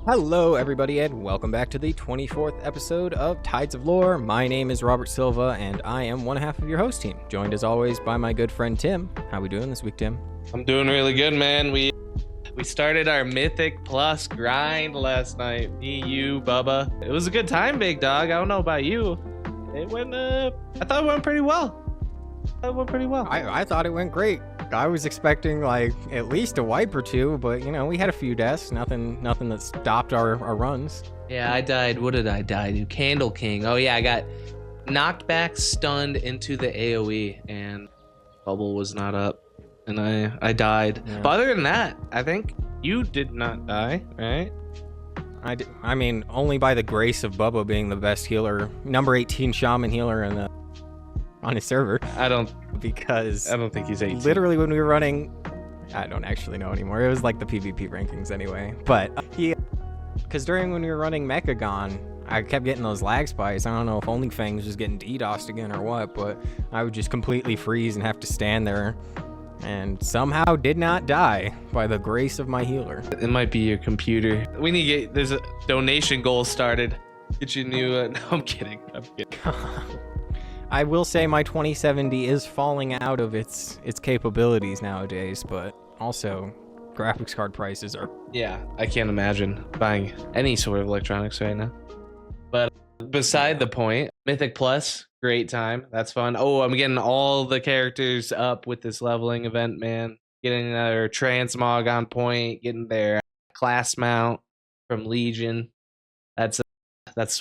Hello, everybody, and welcome back to the 24th episode of Tides of Lore. My name is Robert Silva, and I am one half of your host team, joined as always by my good friend Tim. How we doing this week, Tim? I'm doing really good, man. We started our Mythic Plus grind last night. Me, you, Bubba. It was a good time, big dog. I don't know about you. It went. I thought it went pretty well. I thought it went great. I was expecting like at least a wipe or two, but you know we had a few deaths. Nothing that stopped our runs. Yeah, I died. What did I die to? Candle King. Oh yeah, I got knocked back, stunned into the AOE, and bubble was not up, and I died. Yeah. But other than that, I think you did not die, right? I mean, only by the grace of Bubba being the best healer, number 18 shaman healer on his server. I don't think he's 18. Literally, when we were running, I don't actually know anymore. It was like the PvP rankings anyway. But because when we were running Mechagon, I kept getting those lag spikes. I don't know if OnlyFangs was getting DDoSed again or what, but I would just completely freeze and have to stand there, and somehow did not die by the grace of my healer. It might be your computer. We need to there's a donation goal started. Get you new. No, I'm kidding. I will say my 2070 is falling out of its capabilities nowadays, but also graphics card prices are... Yeah, I can't imagine buying any sort of electronics right now. But beside the point, Mythic Plus, great time. That's fun. Oh, I'm getting all the characters up with this leveling event, man. Getting their transmog on point, getting their class mount from Legion. That's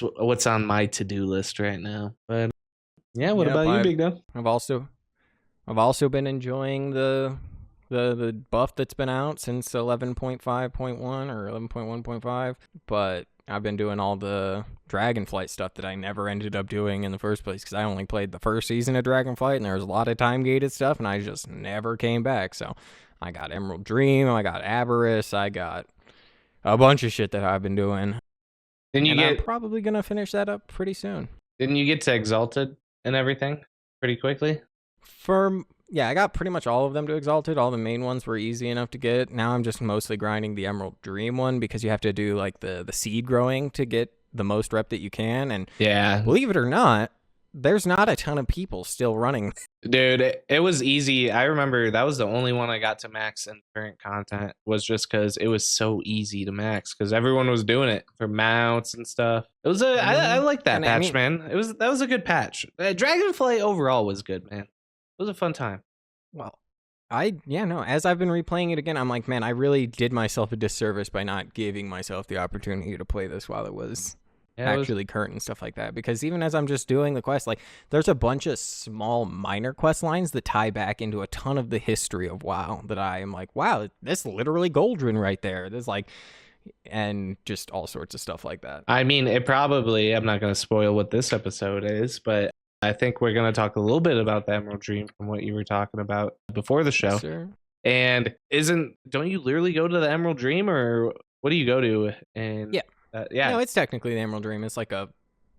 what's on my to-do list right now. But yeah, what about you, Big Dog? I've also been enjoying the buff that's been out since 11.5.1 or 11.1.5, but I've been doing all the Dragonflight stuff that I never ended up doing in the first place because I only played the first season of Dragonflight and there was a lot of time-gated stuff and I just never came back. So I got Emerald Dream, I got Avarice, I got a bunch of shit that I've been doing. I'm probably going to finish that up pretty soon. Didn't you get to Exalted and everything pretty quickly? Yeah, I got pretty much all of them to Exalted. All the main ones were easy enough to get. Now I'm just mostly grinding the Emerald Dream one because you have to do like the seed growing to get the most rep that you can. And yeah, believe it or not, there's not a ton of people still running. Dude, it was easy. I remember that was the only one I got to max in current content, was just because it was so easy to max because everyone was doing it for mounts and stuff. It was I like that patch, man. That was a good patch. Dragonflight overall was good, man. It was a fun time. Well, as I've been replaying it again, I'm like, man, I really did myself a disservice by not giving myself the opportunity to play this while it was actually current and stuff like that. Because even as I'm just doing the quest, like, there's a bunch of small minor quest lines that tie back into a ton of the history of WoW that I am like, wow, that's literally Goldrin right there. There's like, and just all sorts of stuff like that. I mean, I'm not going to spoil what this episode is, but I think we're going to talk a little bit about the Emerald Dream from what you were talking about before the show. Sure. And don't you literally go to the Emerald Dream, or what do you go to? And yeah. No, it's technically the Emerald Dream. It's like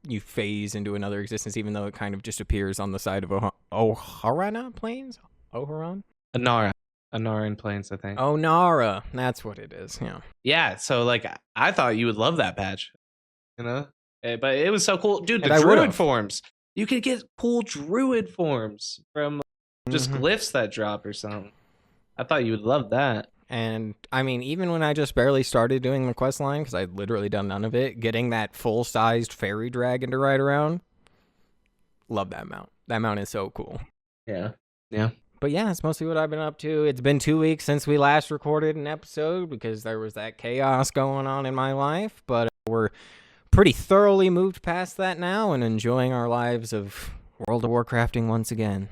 you phase into another existence, even though it kind of just appears on the side of Oharana Plains? Oharan? Anaran Plains, I think. Onara. That's what it is, yeah. Yeah, so like I thought you would love that patch, you know? But it was so cool. Dude, the and Druid forms. You could get cool Druid forms from just glyphs that drop or something. I thought you would love that. And, I mean, even when I just barely started doing the quest line, because I'd literally done none of it, getting that full-sized fairy dragon to ride around, love that mount. That mount is so cool. Yeah. But yeah, that's mostly what I've been up to. It's been 2 weeks since we last recorded an episode because there was that chaos going on in my life, but we're pretty thoroughly moved past that now and enjoying our lives of World of Warcrafting once again.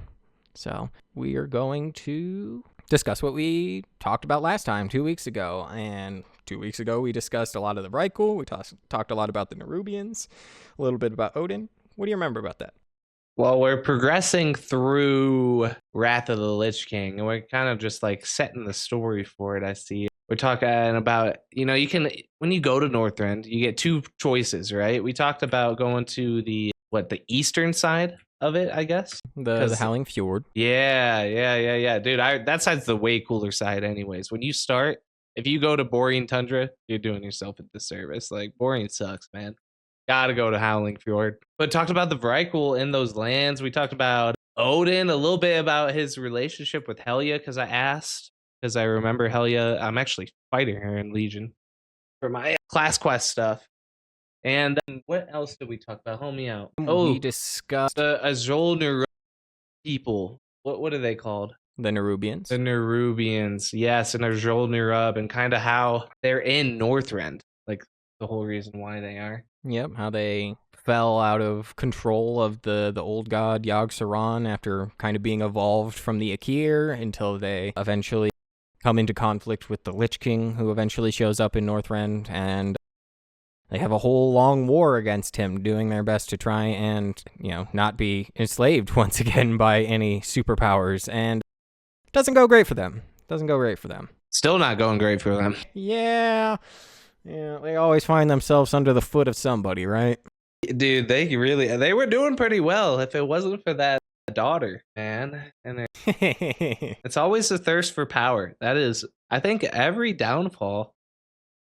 So we are going to discuss what we talked about last time 2 weeks ago. And 2 weeks ago, we discussed a lot of the Vrykul. We talked a lot about the Nerubians, a little bit about Odin. What do you remember about that? Well, we're progressing through Wrath of the Lich King, and we're kind of just like setting the story for it, I see. We're talking about, you can, when you go to Northrend, you get two choices, right? We talked about going to the eastern side of it, I guess. The Howling Fjord. Yeah. Dude, that side's the way cooler side anyways. When you start, if you go to boring tundra, you're doing yourself a disservice. Like boring sucks, man. Gotta go to Howling Fjord. But talked about the Vrykul in those lands. We talked about Odin, a little bit about his relationship with Helya, because I asked, because I remember Helya. I'm actually fighting her in Legion for my class quest stuff. And then what else did we talk about? Help me out. Oh, we discussed the Azul people. What are they called? the Nerubians. The Nerubians, yes, and Azul Nerub, and kind of how they're in Northrend, like the whole reason why they are. Yep, how they fell out of control of the old god Yogg-Saron after kind of being evolved from the Akir until they eventually come into conflict with the Lich King, who eventually shows up in Northrend, and they have a whole long war against him, doing their best to try and, not be enslaved once again by any superpowers, and it doesn't go great for them. Still not going great for them. Yeah, they always find themselves under the foot of somebody, right? Dude, they were doing pretty well if it wasn't for that daughter, man. And it's always a thirst for power. That is, I think, every downfall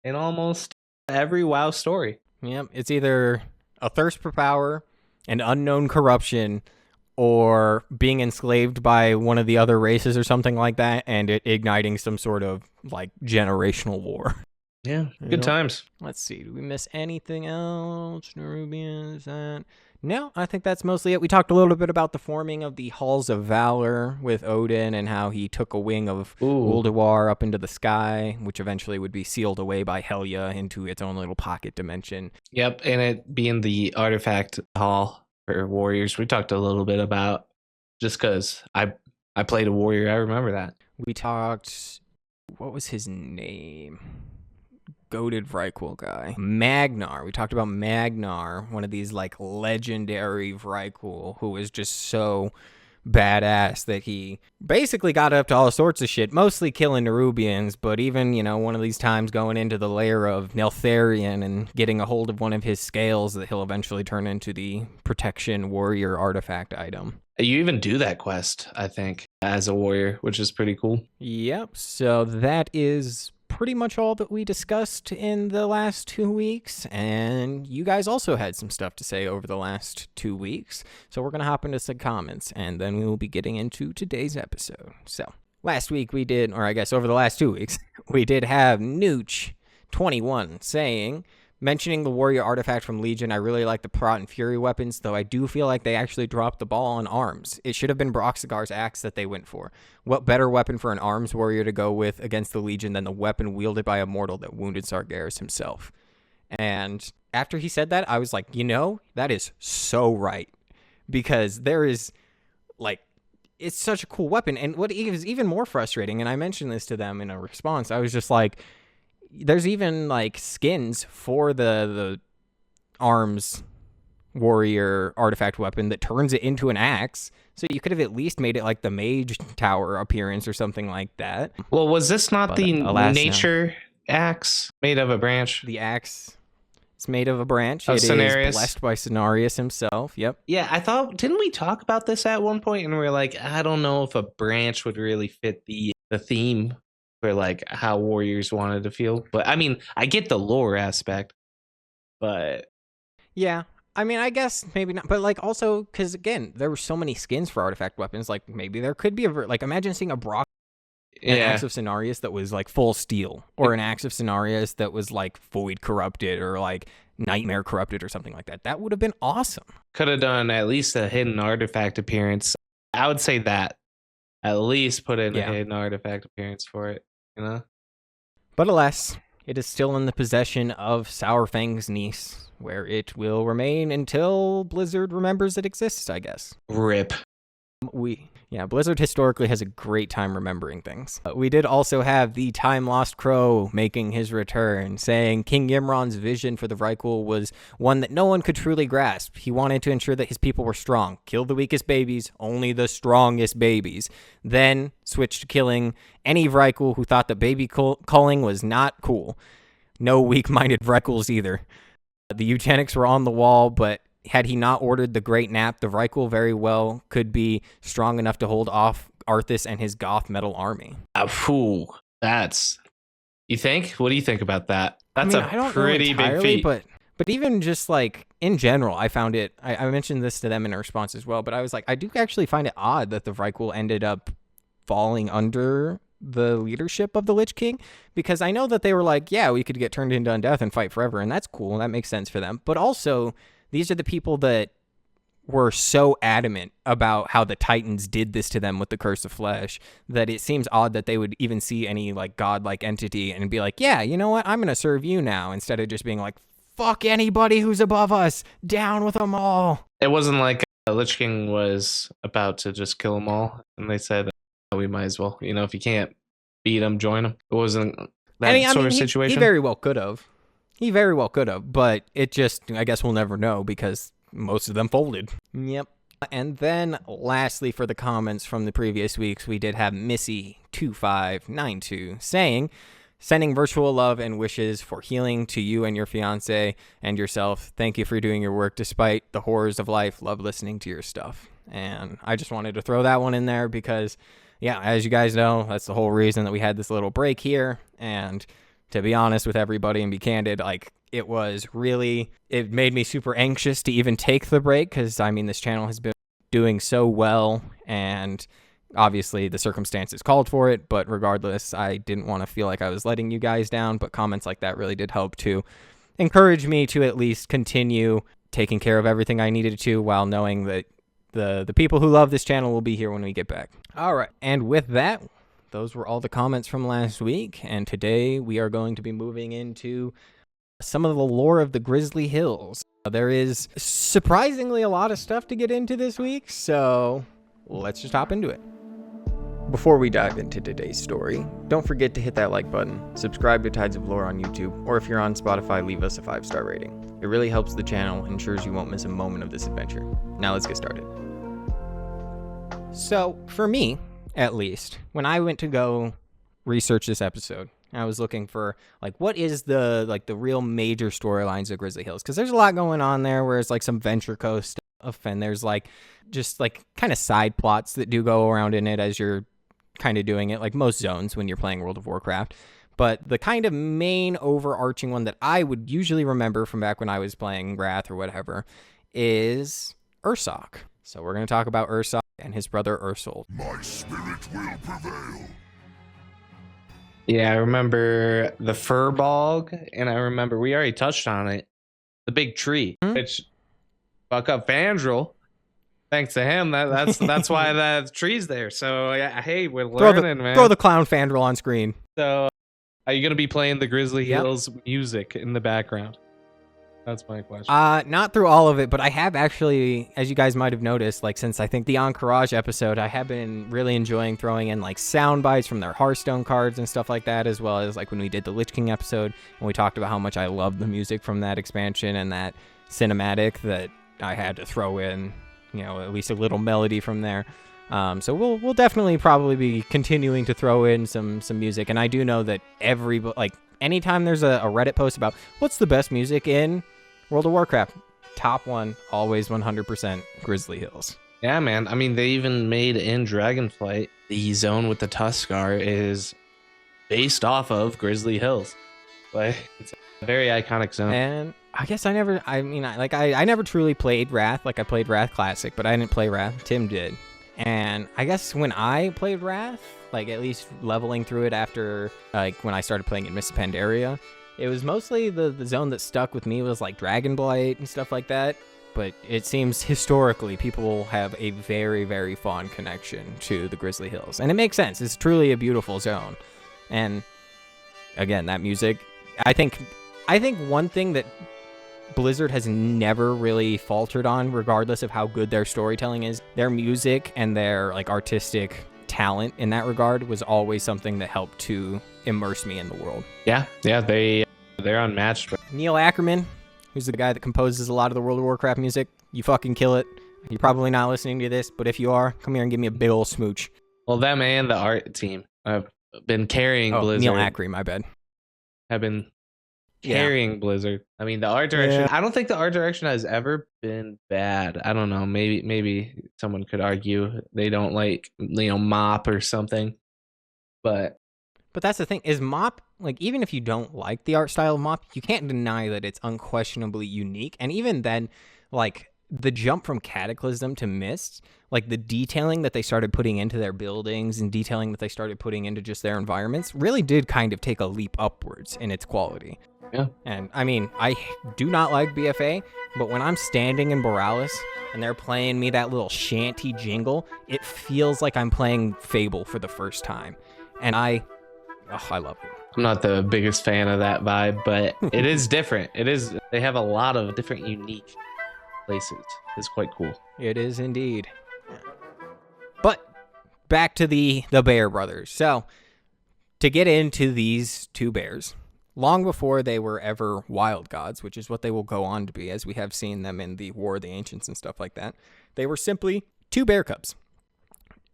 in almost every WoW story. Yep, it's either a thirst for power, an unknown corruption, or being enslaved by one of the other races or something like that, and it igniting some sort of, generational war. Yeah, good times. Let's see, did we miss anything else? Nerubians, that... No, I think that's mostly it. We talked a little bit about the forming of the Halls of Valor with Odin and how he took a wing of Ulduar up into the sky, which eventually would be sealed away by Helya into its own little pocket dimension. Yep, and it being the artifact hall for warriors. We talked a little bit about, just because I played a warrior. I remember that. We talked... What was his name? Goated Vrykul guy. Magnar. We talked about Magnar, one of these legendary Vrykul who was just so badass that he basically got up to all sorts of shit, mostly killing Nerubians, but even, one of these times going into the lair of Neltharion and getting a hold of one of his scales that he'll eventually turn into the protection warrior artifact item. You even do that quest, I think, as a warrior, which is pretty cool. Yep, so that is pretty much all that we discussed in the last 2 weeks, and you guys also had some stuff to say over the last 2 weeks, so we're going to hop into some comments, and then we will be getting into today's episode. So, last week we did, or I guess over the last 2 weeks, we did have Nooch21 saying... Mentioning the warrior artifact from Legion, I really like the Prot and Fury weapons, though I do feel like they actually dropped the ball on arms. It should have been Broxigar's axe that they went for. What better weapon for an arms warrior to go with against the Legion than the weapon wielded by a mortal that wounded Sargeras himself? And after he said that, I was like, that is so right. Because there is, it's such a cool weapon. And what is even more frustrating, and I mentioned this to them in a response, I was just like... There's even skins for the arms warrior artifact weapon that turns it into an axe. So you could have at least made it like the mage tower appearance or something like that. Well, was this not the nature axe made of a branch? The axe is made of a branch. Of it Cenarius. Is blessed by Cenarius himself. Yep. Yeah, I thought, didn't we talk about this at one point? And we were like, I don't know if a branch would really fit the theme for how warriors wanted to feel. But I mean, I get the lore aspect, but yeah, I mean, I guess maybe not, but also because again, there were so many skins for artifact weapons. Maybe there could be imagine seeing a an axe of Cenarius that was full steel, or an axe of Cenarius that was void corrupted or nightmare corrupted or something like that. That would have been awesome. Could have done at least a hidden artifact appearance. I would say that. At least put in a hidden artifact appearance for it, But alas, it is still in the possession of Sourfang's niece, where it will remain until Blizzard remembers it exists, I guess. RIP. Blizzard historically has a great time remembering things. We did also have the time-lost crow making his return, saying King Yimron's vision for the Vrykul was one that no one could truly grasp. He wanted to ensure that his people were strong, kill the weakest babies, only the strongest babies, then switch to killing any Vrykul who thought that baby culling was not cool. No weak-minded Vrykuls either. The eugenics were on the wall, but had he not ordered the Great Nap, the Vrykul very well could be strong enough to hold off Arthas and his Goth metal army. That's You think? What do you think about that? That's I don't know pretty big entirely, feat. but even just like in general, I found it. I mentioned this to them in a response as well, but I was like, I do actually find it odd that the Vrykul ended up falling under the leadership of the Lich King, because I know that they were like, yeah, we could get turned into undeath and fight forever, and that's cool. That makes sense for them. But also, these are the people that were so adamant about how the Titans did this to them with the Curse of Flesh that it seems odd that they would even see any like godlike entity and be like, yeah, you know what? I'm going to serve you now, instead of just being like, fuck anybody who's above us, down with them all. It wasn't like Lich King was about to just kill them all, and they said, we might as well. If you can't beat them, join them. It wasn't that sort of situation. He very well could have. He very well could have, but it just, I guess we'll never know because most of them folded. Yep. And then lastly, for the comments from the previous weeks, we did have Missy2592 saying, sending virtual love and wishes for healing to you and your fiance and yourself. Thank you for doing your work despite the horrors of life. Love listening to your stuff. And I just wanted to throw that one in there because, yeah, as you guys know, that's the whole reason that we had this little break here. And to be honest with everybody and be candid, like, it made me super anxious to even take the break because, I mean, this channel has been doing so well and obviously the circumstances called for it, but regardless, I didn't want to feel like I was letting you guys down, but comments like that really did help to encourage me to at least continue taking care of everything I needed to while knowing that the people who love this channel will be here when we get back. All right, and with that, those were all the comments from last week, and today we are going to be moving into some of the lore of the Grizzly Hills. There is surprisingly a lot of stuff to get into this week, so let's just hop into it. Before we dive into today's story, don't forget to hit that like button, subscribe to Tides of Lore on YouTube, or if you're on Spotify, leave us a 5-star rating. It really helps the channel and ensures you won't miss a moment of this adventure. Now let's get started. So, for me, at least, when I went to go research this episode, I was looking for, like, what is the real major storylines of Grizzly Hills? Because there's a lot going on there where it's, like, some Venture Coast stuff, and there's, like, just, like, kind of side plots that do go around in it as you're kind of doing it, like most zones when you're playing World of Warcraft. But the kind of main overarching one that I would usually remember from back when I was playing Wrath or whatever is Ursoc. So we're going to talk about Ursoc and his brother Ursol. My spirit will prevail. Yeah, I remember the Furbog, and I remember we already touched on it, the big tree, which fuck up Fandral. Thanks to him, that's why that tree's there. So yeah, hey, we're learning, man. Throw the clown Fandral on screen. So, are you gonna be playing the Grizzly Hills music in the background? That's my question. Not through all of it, but I have actually, as you guys might have noticed, like since I think the Encourage episode, I have been really enjoying throwing in like sound bites from their Hearthstone cards and stuff like that, as well as like when we did the Lich King episode and we talked about how much I love the music from that expansion and that cinematic that I had to throw in, at least a little melody from there. So we'll definitely probably be continuing to throw in some music, and I do know that anytime there's a Reddit post about what's the best music in World of Warcraft, top one, always 100% Grizzly Hills. Yeah, man. I mean, they even made in Dragonflight, the zone with the Tuskar is based off of Grizzly Hills. Like, it's a very iconic zone. And I guess I never truly played Wrath. Like, I played Wrath Classic, but I didn't play Wrath. Tim did. And I guess when I played Wrath, like at least leveling through it after, like when I started playing in Mists of Pandaria, it was mostly the zone that stuck with me was like Dragonblight and stuff like that. But it seems historically people have a very, very fond connection to the Grizzly Hills. And it makes sense. It's truly a beautiful zone. And again, that music, I think one thing that Blizzard has never really faltered on, regardless of how good their storytelling is, their music and their like artistic talent in that regard was always something that helped to immerse me in the world. Yeah, they're unmatched. Neil Ackerman, who's the guy that composes a lot of the World of Warcraft music, you fucking kill it. You're probably not listening to this, but if you are, come here and give me a big ol' smooch. Well, them and the art team have been carrying Blizzard. Neil Ackerman, my bad. Have been carrying Blizzard. I mean, the art direction, I don't think the art direction has ever been bad. I don't know. Maybe someone could argue they don't like, mop or something. But But that's the thing, is Mop, like, even if you don't like the art style of Mop, you can't deny that it's unquestionably unique. And even then, like, the jump from Cataclysm to Mist, like, the detailing that they started putting into their buildings and detailing that they started putting into just their environments really did kind of take a leap upwards in its quality. Yeah. And, I mean, I do not like BFA, but when I'm standing in Borealis and they're playing me that little shanty jingle, it feels like I'm playing Fable for the first time. And I love it. I'm not the biggest fan of that vibe, but it is different. They have a lot of different unique places. It's quite cool. It is indeed. But back to the Bear Brothers. So, to get into these two bears, long before they were ever wild gods, which is what they will go on to be, as we have seen them in the War of the Ancients and stuff like that, they were simply two bear cubs.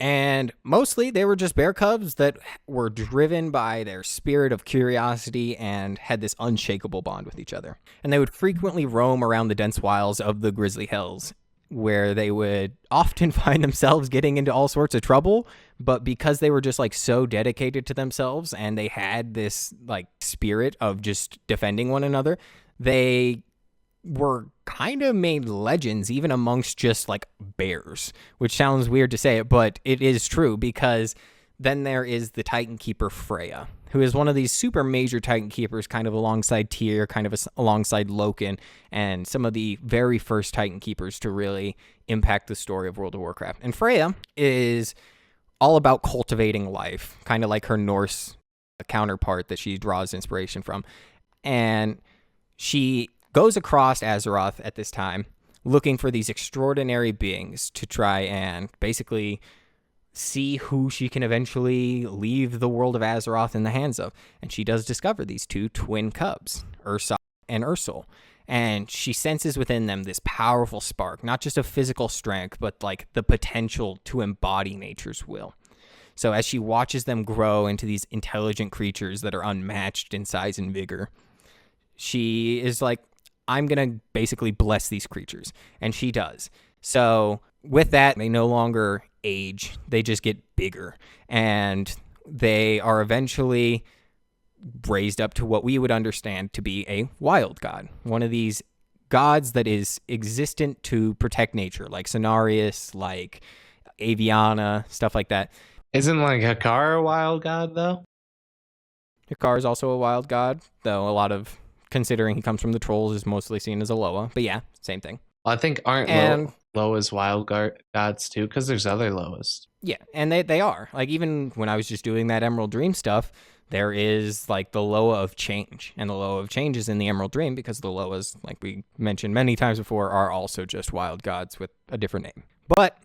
And mostly they were just bear cubs that were driven by their spirit of curiosity and had this unshakable bond with each other. And they would frequently roam around the dense wilds of the Grizzly Hills, where they would often find themselves getting into all sorts of trouble. But because they were just like so dedicated to themselves and they had this like spirit of just defending one another, they were kind of made legends even amongst just like bears, which sounds weird to say it, but it is true, because then there is the Titan Keeper Freya, who is one of these super major Titan Keepers, kind of alongside Tyr, kind of alongside Loken, and some of the very first Titan Keepers to really impact the story of World of Warcraft. And Freya is all about cultivating life, kind of like her Norse counterpart that she draws inspiration from. And she goes across Azeroth at this time, looking for these extraordinary beings to try and basically see who she can eventually leave the world of Azeroth in the hands of. And she does discover these two twin cubs, Ursoc and Ursol. And she senses within them this powerful spark, not just of physical strength, but like the potential to embody nature's will. So as she watches them grow into these intelligent creatures that are unmatched in size and vigor, she is like, I'm going to basically bless these creatures. And she does. So with that, they no longer age. They just get bigger. And they are eventually raised up to what we would understand to be a wild god. One of these gods that is existent to protect nature, like Cenarius, like Aviana, stuff like that. Isn't like Hakar a wild god though? Hakar is also a wild god, though a lot of, considering he comes from the trolls, is mostly seen as a Loa. But yeah, same thing. I think aren't Loas wild gods too? Because there's other Loas. Yeah, and they are. Like, even when I was just doing that Emerald Dream stuff, there is like the Loa of Change. And the Loa of Change is in the Emerald Dream because the Loas, like we mentioned many times before, are also just wild gods with a different name. But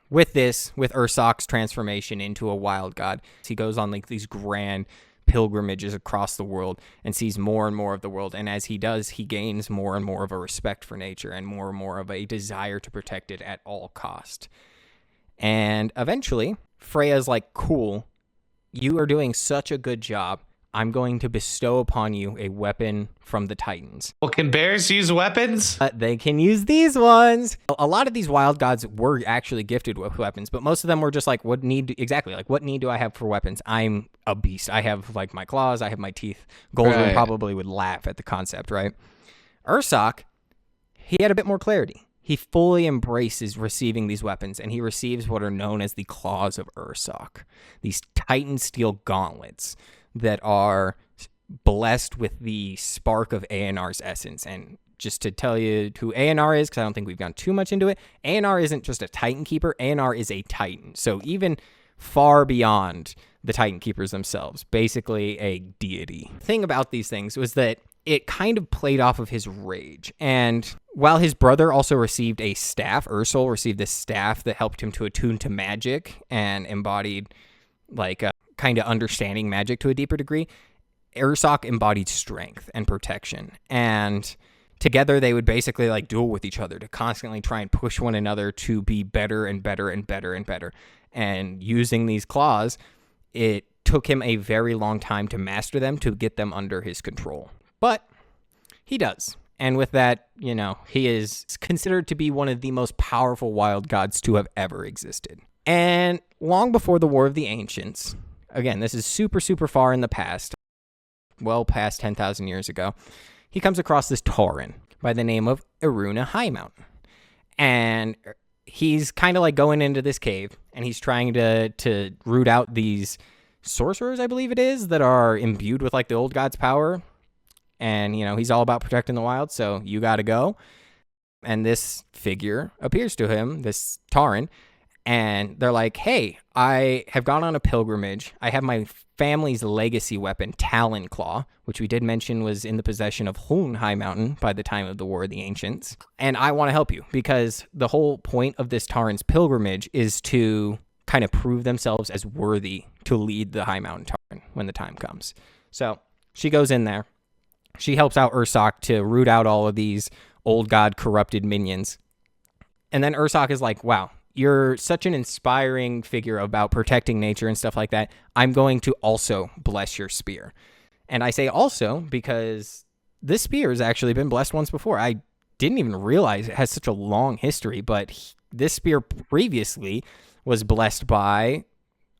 with this, with Ursoc's transformation into a wild god, he goes on like these grand pilgrimages across the world and sees more and more of the world. And as he does, he gains more and more of a respect for nature and more of a desire to protect it at all cost. And eventually, Freya's like, cool, you are doing such a good job. I'm going to bestow upon you a weapon from the Titans. Well, can bears use weapons? They can use these ones. A lot of these wild gods were actually gifted with weapons, but most of them were just like, what need do I have for weapons? I'm a beast. I have like my claws. I have my teeth. Goldrun probably would laugh at the concept, right? Ursoc, he had a bit more clarity. He fully embraces receiving these weapons, and he receives what are known as the Claws of Ursoc, these Titan steel gauntlets that are blessed with the spark of ANR's essence. And just to tell you who ANR is, because I don't think we've gone too much into it, ANR isn't just a Titan Keeper. ANR is a Titan. So even far beyond the Titan Keepers themselves, basically a deity. The thing about these things was that it kind of played off of his rage. And while his brother also received a staff, Ursol received this staff that helped him to attune to magic and embodied like a kind of understanding magic to a deeper degree, Ursoc embodied strength and protection. And together they would basically like duel with each other to constantly try and push one another to be better and better and better and better. And using these claws, it took him a very long time to master them, to get them under his control. But he does. And with that, you know, he is considered to be one of the most powerful wild gods to have ever existed. And long before the War of the Ancients, again, this is super, super far in the past, well past 10,000 years ago. He comes across this Tauren by the name of Eruna Highmountain. And he's kind of like going into this cave, and he's trying to root out these sorcerers, I believe it is, that are imbued with like the old god's power. And, you know, he's all about protecting the wild, so you got to go. And this figure appears to him, this Tauren, and they're like, hey, I have gone on a pilgrimage. I have my family's legacy weapon, Talon Claw, which we did mention was in the possession of Hun Highmountain by the time of the War of the Ancients. And I want to help you because the whole point of this Tauren's pilgrimage is to kind of prove themselves as worthy to lead the Highmountain Tauren when the time comes. So she goes in there. She helps out Ursoc to root out all of these old god corrupted minions. And then Ursoc is like, wow, you're such an inspiring figure about protecting nature and stuff like that. I'm going to also bless your spear. And I say also because this spear has actually been blessed once before. I didn't even realize it has such a long history, but this spear previously was blessed by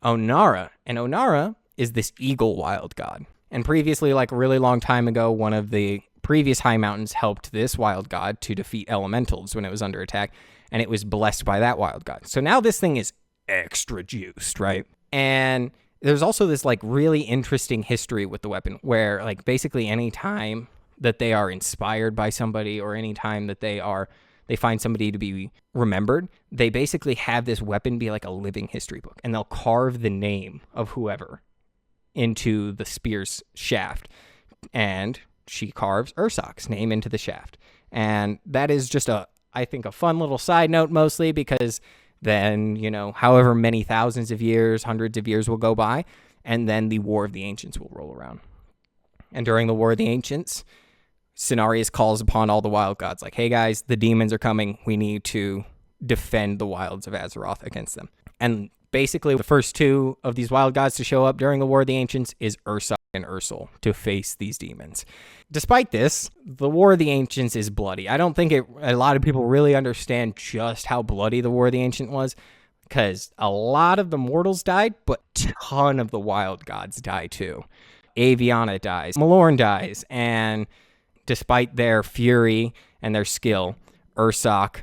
Onara. And Onara is this eagle wild god. And previously, like a really long time ago, one of the previous High Mountains helped this wild god to defeat elementals when it was under attack, and it was blessed by that wild god. So now this thing is extra juiced, right? And there's also this like really interesting history with the weapon where like basically any time that they are inspired by somebody or any time that they find somebody to be remembered, they basically have this weapon be like a living history book, and they'll carve the name of whoever into the spear's shaft. And she carves Ursoc's name into the shaft. And that is just I think a fun little side note mostly because then, you know, however many thousands of years, hundreds of years will go by, and then the War of the Ancients will roll around. And during the War of the Ancients, Cenarius calls upon all the wild gods like, hey guys, the demons are coming. We need to defend the wilds of Azeroth against them. And basically, the first two of these wild gods to show up during the War of the Ancients is Ursoc and Ursol to face these demons. Despite this, the War of the Ancients is bloody. I don't think a lot of people really understand just how bloody the War of the Ancient was, because a lot of the mortals died, but a ton of the wild gods die too. Aviana dies, Malorn dies, and despite their fury and their skill, Ursoc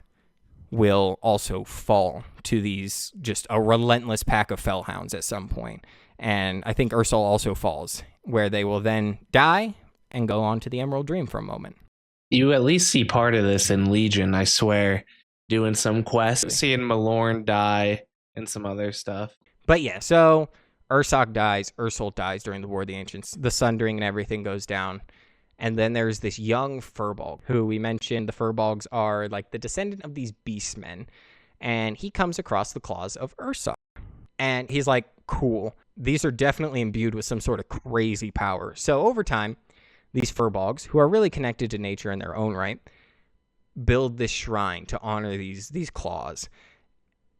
will also fall to these just a relentless pack of fellhounds at some point. And I think Ursol also falls, where they will then die and go on to the Emerald Dream for a moment. You at least see part of this in Legion, I swear, doing some quests, seeing Malorn die and some other stuff. But yeah, so Ursoc dies, Ursol dies during the War of the Ancients, the Sundering and everything goes down. And then there's this young Furbolg, who we mentioned the Furbolgs are like the descendant of these beastmen. And he comes across the claws of Ursoc. And he's like, cool, these are definitely imbued with some sort of crazy power. So over time, these Furbolgs, who are really connected to nature in their own right, build this shrine to honor these claws.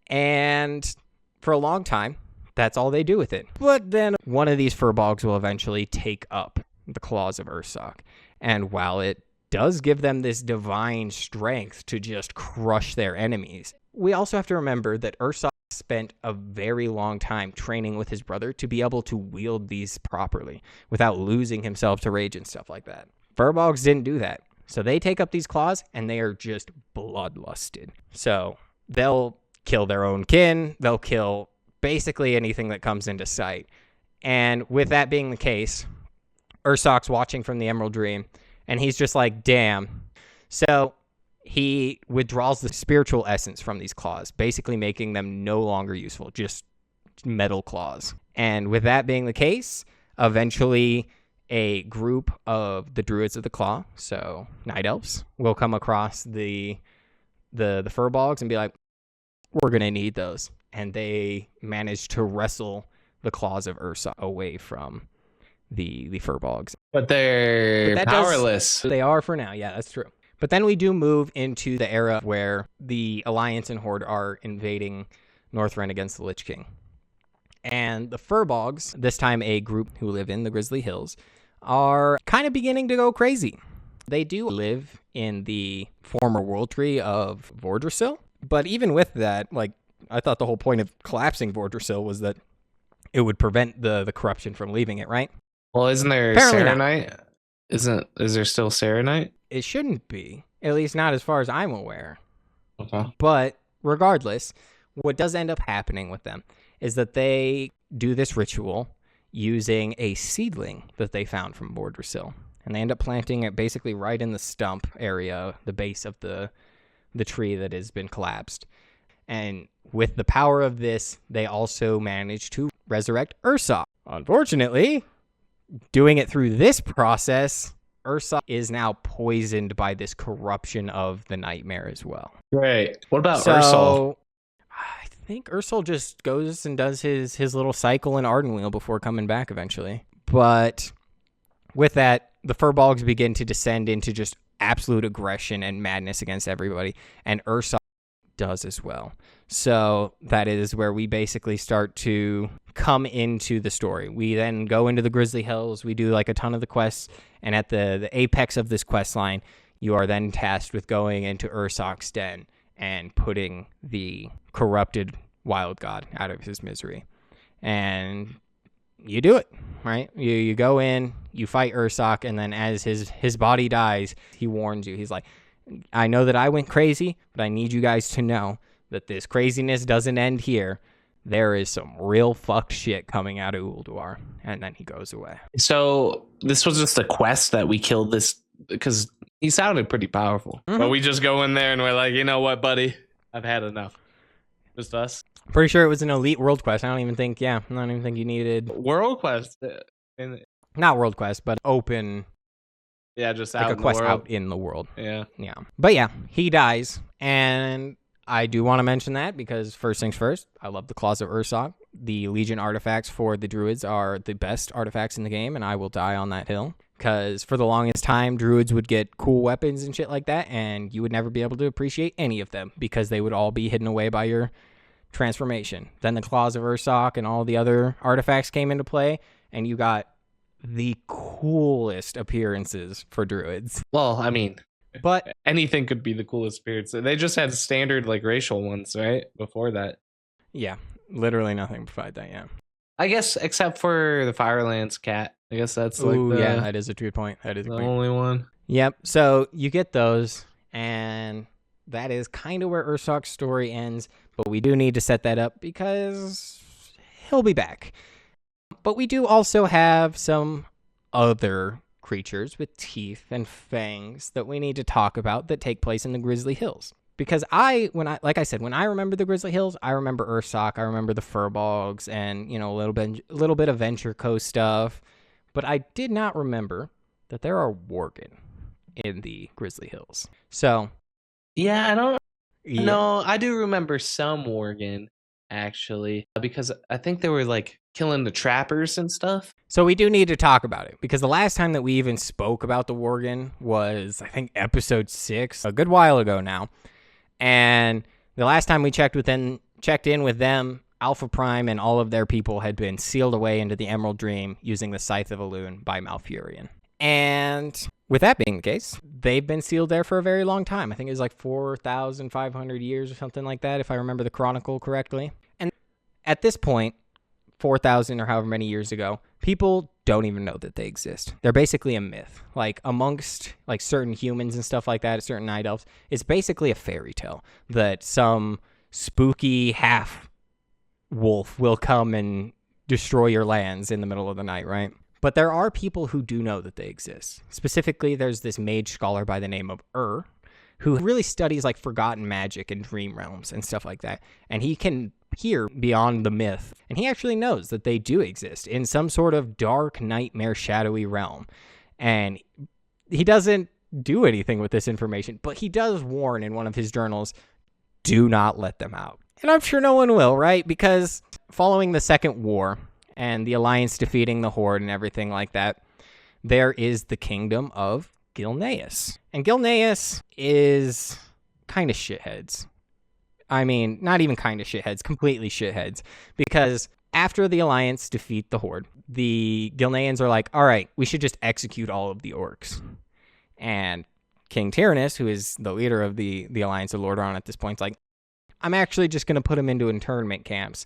And for a long time, that's all they do with it. But then one of these Furbolgs will eventually take up the claws of Ursoc. And while it does give them this divine strength to just crush their enemies, we also have to remember that Ursoc spent a very long time training with his brother to be able to wield these properly without losing himself to rage and stuff like that. Furbolgs didn't do that. So they take up these claws and they are just bloodlusted. So they'll kill their own kin. They'll kill basically anything that comes into sight. And with that being the case, Ursoc's watching from the Emerald Dream and he's just like, damn. So he withdraws the spiritual essence from these claws, basically making them no longer useful, just metal claws. And with that being the case, eventually a group of the Druids of the Claw, so Night Elves, will come across the Furbolgs and be like, we're going to need those. And they manage to wrestle the claws of Ursoc away from the Furbolgs. But they're powerless. They are for now, yeah, that's true. But then we do move into the era where the Alliance and Horde are invading Northrend against the Lich King. And the Furbolgs, this time a group who live in the Grizzly Hills, are kind of beginning to go crazy. They do live in the former world tree of Vordrasil. But even with that, like, I thought the whole point of collapsing Vordrasil was that it would prevent the corruption from leaving it, right? Well, isn't there Apparently not. Serenite? Is there still Serenite? It shouldn't be, at least not as far as I'm aware. Okay. But regardless, what does end up happening with them is that they do this ritual using a seedling that they found from Ursol. And they end up planting it basically right in the stump area, the base of the tree that has been collapsed. And with the power of this, they also manage to resurrect Ursoc. Unfortunately, doing it through this process, Ursoc is now poisoned by this corruption of the nightmare as well. Great. What about So, Ursol? I think Ursol just goes and does his little cycle in Ardenweald before coming back eventually. But with that, the Furbolgs begin to descend into just absolute aggression and madness against everybody, and Ursol does as well. So that is where we basically start to come into the story. We then go into the Grizzly Hills, we do like a ton of the quests, and at the apex of this quest line, you are then tasked with going into Ursoc's den and putting the corrupted wild god out of his misery. And you do it, right? You go in, you fight Ursoc, and then as his body dies, he warns you. He's like, I know that I went crazy, but I need you guys to know that this craziness doesn't end here. There is some real fucked shit coming out of Ulduar. And then he goes away. So this was just a quest that we killed this because he sounded pretty powerful. Mhm. But we just go in there and we're like, you know what, buddy? I've had enough. Just us. Pretty sure it was an elite world quest. I don't even think you needed... World quest. Not world quest, but open... Yeah, just like out a in the quest world. out in the world. Yeah. Yeah. But yeah, he dies. And I do want to mention that because first things first, I love the Claws of Ursoc. The Legion artifacts for the Druids are the best artifacts in the game, and I will die on that hill. Because for the longest time, Druids would get cool weapons and shit like that, and you would never be able to appreciate any of them because they would all be hidden away by your transformation. Then the Claws of Ursoc and all the other artifacts came into play, and you got the coolest appearances for Druids. Well, I mean, But anything could be the coolest spirits. They just had standard like racial ones, right? Before that. yeah, literally nothing beside that, yeah. I guess except for the Firelands cat. I guess that's like Ooh, the, yeah, that is a good point. That is a the good point. only one. Yep, so you get those, and that is kind of where Ursoc's story ends, but we do need to set that up because he'll be back. But we do also have some other creatures with teeth and fangs that we need to talk about that take place in the Grizzly Hills. Because when I remember the Grizzly Hills, I remember Ursoc, I remember the Furbolgs, and a little bit of Venture Coast stuff. But I did not remember that there are Worgen in the Grizzly Hills. So Yeah, I don't yeah. know. I do remember some Worgen, actually, because I think they were like killing the trappers and stuff. So we do need to talk about it because the last time that we even spoke about the Worgen was, I think, episode 6, a good while ago now. And the last time we checked in with them, Alpha Prime and all of their people had been sealed away into the Emerald Dream using the Scythe of Elune by Malfurion. And with that being the case, they've been sealed there for a very long time. I think it was like 4,500 years or something like that, if I remember the chronicle correctly. And at this point, 4,000 or however many years ago, people don't even know that they exist. They're basically a myth. Like amongst like certain humans and stuff like that, certain night elves, it's basically a fairy tale that some spooky half wolf will come and destroy your lands in the middle of the night, right? But there are people who do know that they exist. Specifically, there's this mage scholar by the name of who really studies like forgotten magic and dream realms and stuff like that. And he can hear beyond the myth. And he actually knows that they do exist in some sort of dark, nightmare, shadowy realm. And he doesn't do anything with this information, but he does warn in one of his journals, do not let them out. And I'm sure no one will, right? Because following the Second War and the Alliance defeating the Horde and everything like that, there is the kingdom of Gilneas. And Gilneas is kind of shitheads. I mean, not even kind of shitheads, completely shitheads. Because after the Alliance defeat the Horde, the Gilneans are like, all right, we should just execute all of the orcs. And King Tyrannus, who is the leader of the Alliance of Lordaeron at this point, is like, I'm actually just going to put them into internment camps.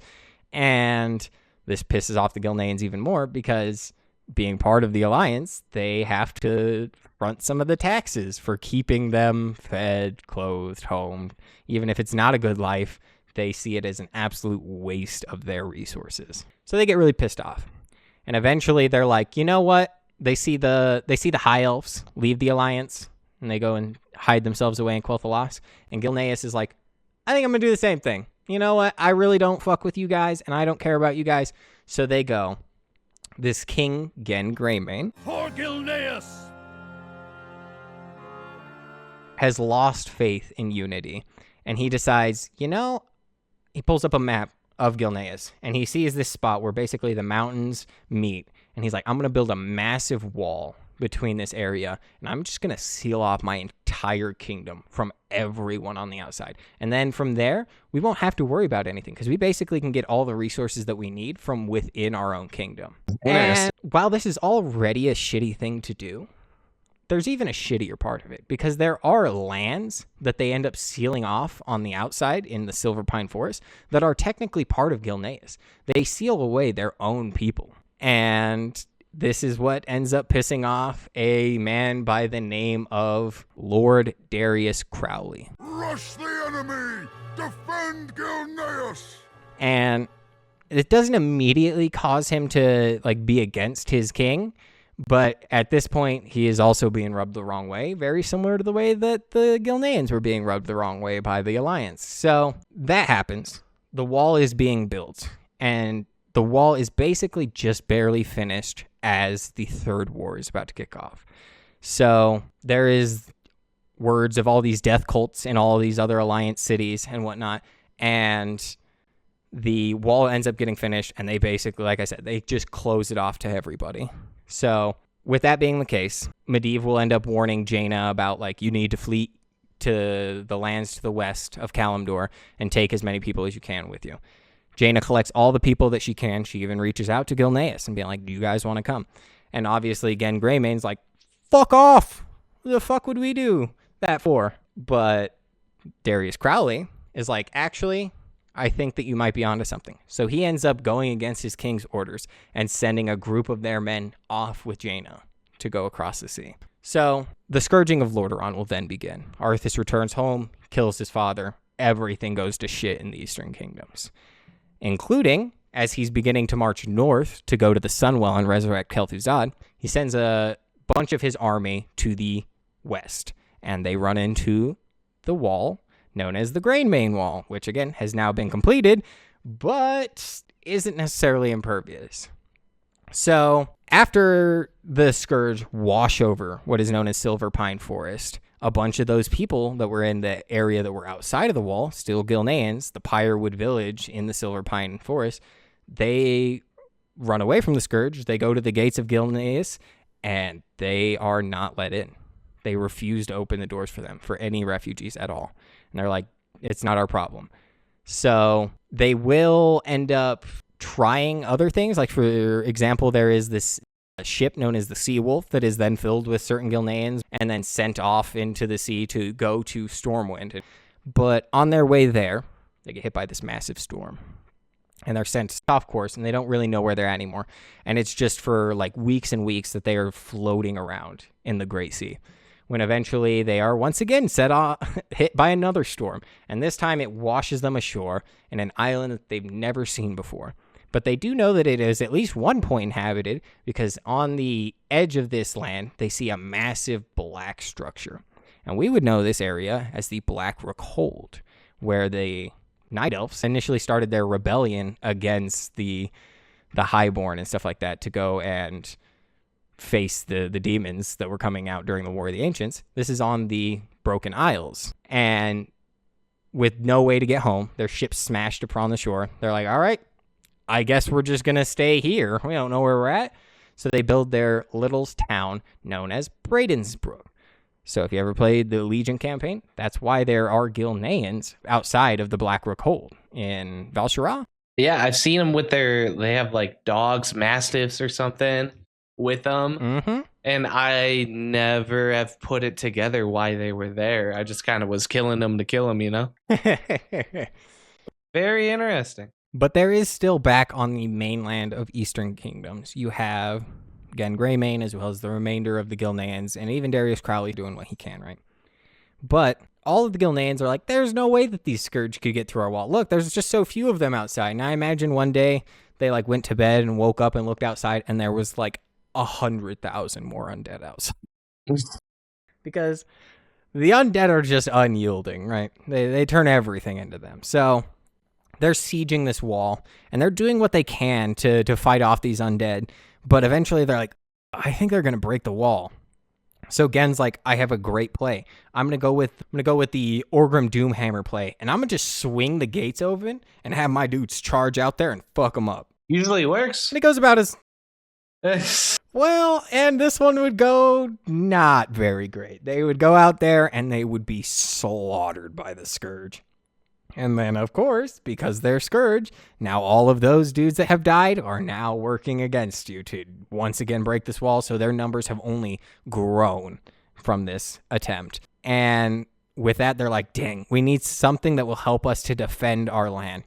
And This pisses off the Gilneans even more because being part of the alliance, they have to front some of the taxes for keeping them fed, clothed, homed. Even if it's not a good life, they see it as an absolute waste of their resources. So they get really pissed off. And eventually they're like, you know what? They see the high elves leave the alliance, and they go and hide themselves away in Quel'Thalas. And Gilneas is like, I think I'm going to do the same thing. You know what? I really don't fuck with you guys, and I don't care about you guys. So they go. This king, Gen Greymane, For Gilneas! has lost faith in unity. And he decides, he pulls up a map of Gilneas, and he sees this spot where basically the mountains meet. And he's like, I'm going to build a massive wall between this area, and I'm just going to seal off my entire kingdom from everyone on the outside. And then from there, we won't have to worry about anything because we basically can get all the resources that we need from within our own kingdom. And while this is already a shitty thing to do, there's even a shittier part of it because there are lands that they end up sealing off on the outside in the Silver Pine Forest that are technically part of Gilneas. They seal away their own people. And this is what ends up pissing off a man by the name of Lord Darius Crowley. Rush the enemy! Defend Gilneas! And it doesn't immediately cause him to be against his king, but at this point he is also being rubbed the wrong way, very similar to the way that the Gilneans were being rubbed the wrong way by the Alliance. So that happens. The wall is being built, and the wall is basically just barely finished as the third war is about to kick off. So there is words of all these death cults in all these other alliance cities and whatnot, and the wall ends up getting finished, and they basically, like I said, they just close it off to everybody. So with that being the case, Medivh will end up warning Jaina about, you need to flee to the lands to the west of Kalimdor and take as many people as you can with you. Jaina collects all the people that she can. She even reaches out to Gilneas and being like, do you guys want to come? And obviously, again, Greymane's like, fuck off. What the fuck would we do that for? But Darius Crowley is like, actually, I think that you might be onto something. So he ends up going against his king's orders and sending a group of their men off with Jaina to go across the sea. So the Scourging of Lordaeron will then begin. Arthas returns home, kills his father. Everything goes to shit in the Eastern Kingdoms, including, as he's beginning to march north to go to the Sunwell and resurrect Kel'Thuzad, he sends a bunch of his army to the west, and they run into the wall known as the Greymane Wall, which again has now been completed, but isn't necessarily impervious. So after the Scourge wash over what is known as Silver Pine Forest, a bunch of those people that were in the area that were outside of the wall, still Gilneans, the Pyrewood village in the Silver Pine Forest, they run away from the Scourge. They go to the gates of Gilneas, and they are not let in. They refuse to open the doors for them, for any refugees at all. And they're like, it's not our problem. So they will end up trying other things. Like, for example, there is this ship known as the Sea Wolf that is then filled with certain Gilneans and then sent off into the sea to go to Stormwind. But on their way there, they get hit by this massive storm, and they're sent off course, and they don't really know where they're at anymore. And it's just for weeks and weeks that they are floating around in the Great Sea, when eventually they are once again hit by another storm, and this time it washes them ashore in an island that they've never seen before. But they do know that it is at least one point inhabited, because on the edge of this land, they see a massive black structure. And we would know this area as the Black Hold, where the Night Elves initially started their rebellion against the Highborn and stuff like that to go and face the demons that were coming out during the War of the Ancients. This is on the Broken Isles. And with no way to get home, their ship's smashed upon the shore. They're like, all right, I guess we're just going to stay here. We don't know where we're at. So they build their little town known as Bradensbrook. So if you ever played the Legion campaign, that's why there are Gilneans outside of the Black Hold in Val'sharah. Yeah, I've seen them with they have dogs, mastiffs or something with them. Mm-hmm. And I never have put it together why they were there. I just kind of was killing them to kill them, Very interesting. But there is still back on the mainland of Eastern Kingdoms. You have, again, Greymane as well as the remainder of the Gilneans, and even Darius Crowley doing what he can, right? But all of the Gilneans are like, there's no way that these Scourge could get through our wall. Look, there's just so few of them outside. And I imagine one day they like went to bed and woke up and looked outside, and there was like 100,000 more undead outside. Because the undead are just unyielding, right? They turn everything into them. So they're sieging this wall, and they're doing what they can to fight off these undead. But eventually they're like, I think they're going to break the wall. So Gen's like, I have a great play. I'm gonna go with the Orgrim Doomhammer play, and I'm gonna just swing the gates open and have my dudes charge out there and fuck them up. Usually works. And it goes about as well, and this one would go not very great. They would go out there and they would be slaughtered by the Scourge. And then, of course, because they're Scourge, now all of those dudes that have died are now working against you to once again break this wall. So their numbers have only grown from this attempt. And with that, they're like, dang, we need something that will help us to defend our land.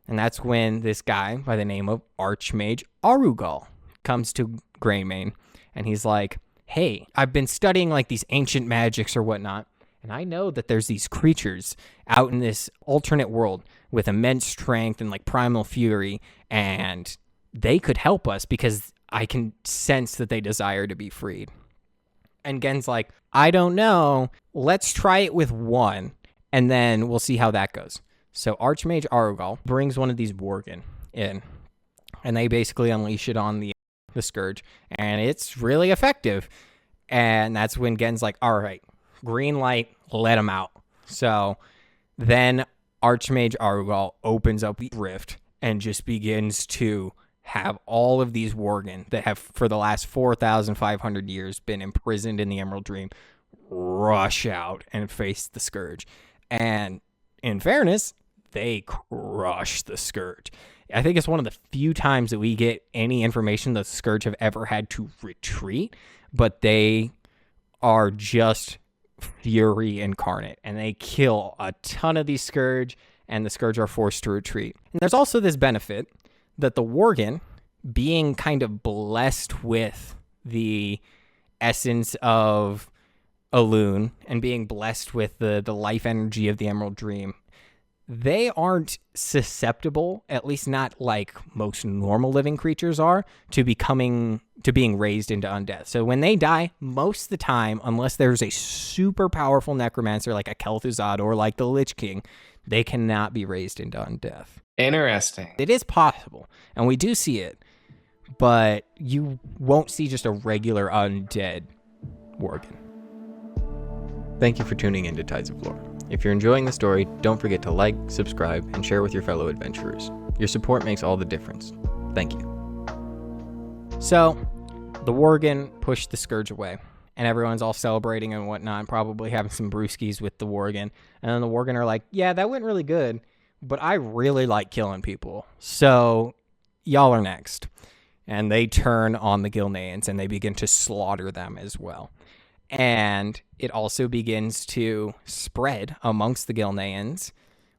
And that's when this guy by the name of Archmage Arugal comes to Greymane. And he's like, hey, I've been studying like these ancient magics or whatnot. And I know that there's these creatures out in this alternate world with immense strength and like primal fury, and they could help us because I can sense that they desire to be freed. And Gen's like, I don't know. Let's try it with one, and then we'll see how that goes. So Archmage Arugal brings one of these Worgen in, and they basically unleash it on the Scourge, and it's really effective. And that's when Gen's like, all right, green light, let him out. So then Archmage Arugal opens up the rift and just begins to have all of these Worgen that have for the last 4,500 years been imprisoned in the Emerald Dream rush out and face the Scourge. And in fairness, they crush the Scourge. I think it's one of the few times that we get any information that the Scourge have ever had to retreat, but they are just fury incarnate, and they kill a ton of these Scourge, and the Scourge are forced to retreat. And there's also this benefit that the Worgen, being kind of blessed with the essence of Elune and being blessed with the life energy of the Emerald Dream, they aren't susceptible, at least not like most normal living creatures are, to being raised into undeath. So when they die, most of the time, unless there's a super powerful necromancer like a Kel'Thuzad or like the Lich King, they cannot be raised into undeath. Interesting. It is possible, and we do see it, but you won't see just a regular undead Worgen. Thank you for tuning in to Tides of Lore. If you're enjoying the story, don't forget to like, subscribe, and share with your fellow adventurers. Your support makes all the difference. Thank you. So, the Worgen pushed the Scourge away, and everyone's all celebrating and whatnot, probably having some brewskis with the Worgen. And then the Worgen are like, yeah, that went really good, but I really like killing people. So, y'all are next. And they turn on the Gilneans, and they begin to slaughter them as well. And it also begins to spread amongst the Gilneans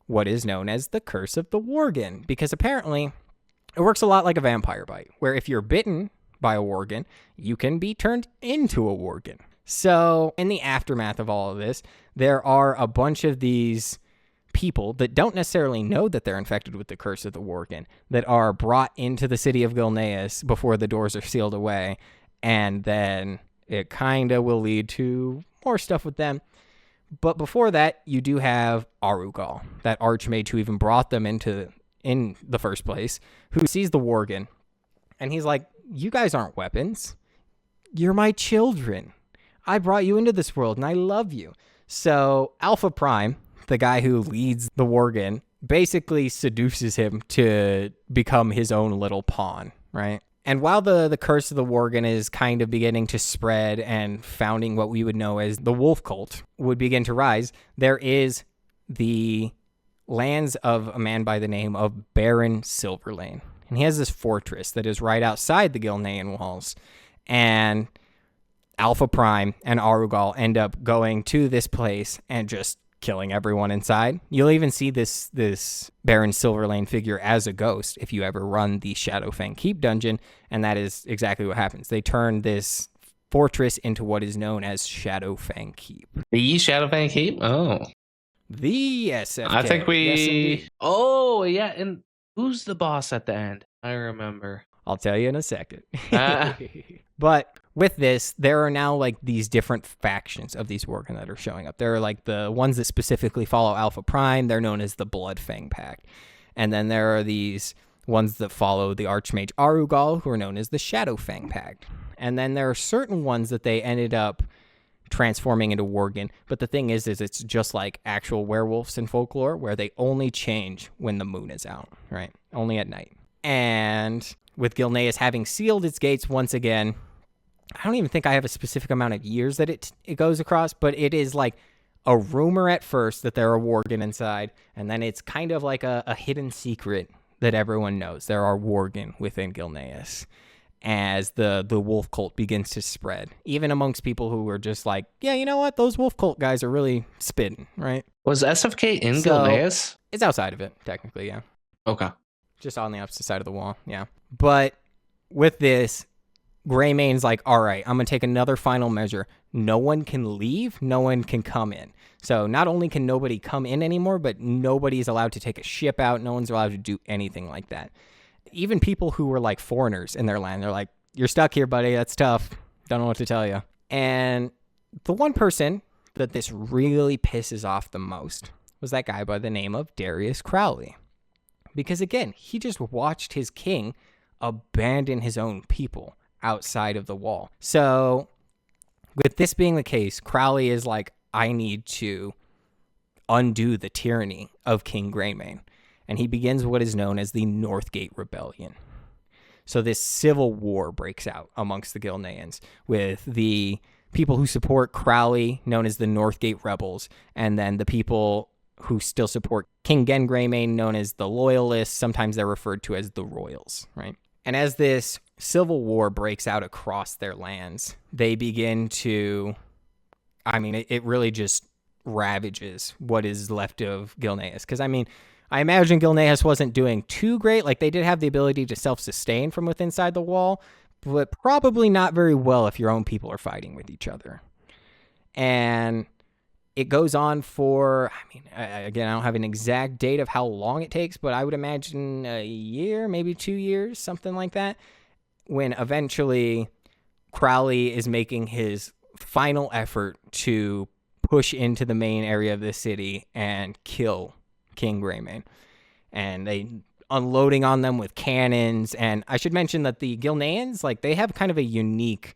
what is known as the Curse of the Worgen, because apparently it works a lot like a vampire bite, where if you're bitten by a Worgen, you can be turned into a Worgen. So in the aftermath of all of this, there are a bunch of these people that don't necessarily know that they're infected with the Curse of the Worgen that are brought into the city of Gilneas before the doors are sealed away, and then it kind of will lead to more stuff with them. But before that, you do have Arugal, that archmage who even brought them in the first place, who sees the Worgen. And he's like, you guys aren't weapons. You're my children. I brought you into this world, and I love you. So Alpha Prime, the guy who leads the Worgen, basically seduces him to become his own little pawn, right? And while the curse of the Worgen is kind of beginning to spread and founding what we would know as the Wolfcult would begin to rise, there is the lands of a man by the name of Baron Silverlane. And he has this fortress that is right outside the Gilnean walls. And Alpha Prime and Arugal end up going to this place and just killing everyone inside. You'll even see this Baron Silverlane figure as a ghost if you ever run the Shadowfang Keep dungeon, and that is exactly what happens. They turn this fortress into what is known as Shadowfang Keep. The Shadowfang Keep? Oh. The SFK. I think we... Yes, indeed. Oh, yeah, and who's the boss at the end? I remember. I'll tell you in a second. Ah. But with this, there are now like these different factions of these Worgen that are showing up. There are like the ones that specifically follow Alpha Prime. They're known as the Bloodfang Pact. And then there are these ones that follow the Archmage Arugal, who are known as the Shadowfang Pact. And then there are certain ones that they ended up transforming into Worgen. But the thing is it's just like actual werewolves in folklore, where they only change when the moon is out, right? Only at night. And with Gilneas having sealed its gates once again, I don't even think I have a specific amount of years that it goes across, but it is like a rumor at first that there are Worgen inside, and then it's kind of like a hidden secret that everyone knows. There are Worgen within Gilneas as the Wolfcult begins to spread, even amongst people who are just like, yeah, you know what? Those Wolfcult guys are really spitting, right? Was SFK in So- Gilneas? It's outside of it, technically, yeah. Okay. Just on the opposite side of the wall, yeah. But with this, Greymane's like, all right, I'm going to take another final measure. No one can leave, no one can come in. So not only can nobody come in anymore, but nobody's allowed to take a ship out. No one's allowed to do anything like that. Even people who were like foreigners in their land, they're like, you're stuck here, buddy. That's tough. Don't know what to tell you. And the one person that this really pisses off the most was that guy by the name of Darius Crowley. Because again, he just watched his king abandon his own people outside of the wall. So with this being the case, Crowley is like, I need to undo the tyranny of King Greymane. And he begins what is known as the Northgate Rebellion. So this civil war breaks out amongst the Gilneans with the people who support Crowley, known as the Northgate Rebels, and then the people who still support King Gen Greymane, known as the Loyalists. Sometimes they're referred to as the Royals, right? And as this civil war breaks out across their lands, they begin to, I mean, it really just ravages what is left of Gilneas. Because, I mean, I imagine Gilneas wasn't doing too great. Like, they did have the ability to self-sustain from within inside the wall, but probably not very well if your own people are fighting with each other. And it goes on for, I mean, again, I don't have an exact date of how long it takes, but I would imagine a year, maybe 2 years, something like that, when eventually Crowley is making his final effort to push into the main area of the city and kill King Greymane. And they unloading on them with cannons. And I should mention that the Gilneans, like, they have kind of a unique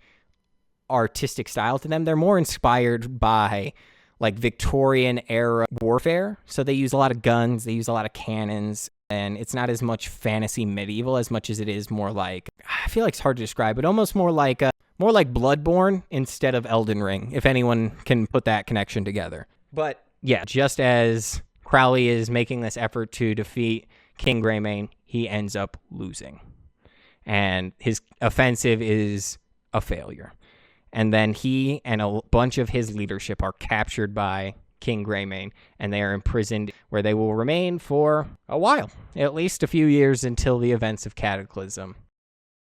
artistic style to them. They're more inspired by like Victorian era warfare. So they use a lot of guns, they use a lot of cannons, and it's not as much fantasy medieval as much as it is more like, I feel like it's hard to describe, but almost more like Bloodborne instead of Elden Ring, if anyone can put that connection together. But yeah, just as Crowley is making this effort to defeat King Greymane, he ends up losing. And his offensive is a failure. And then he and a bunch of his leadership are captured by King Greymane, and they are imprisoned where they will remain for a while, at least a few years until the events of Cataclysm.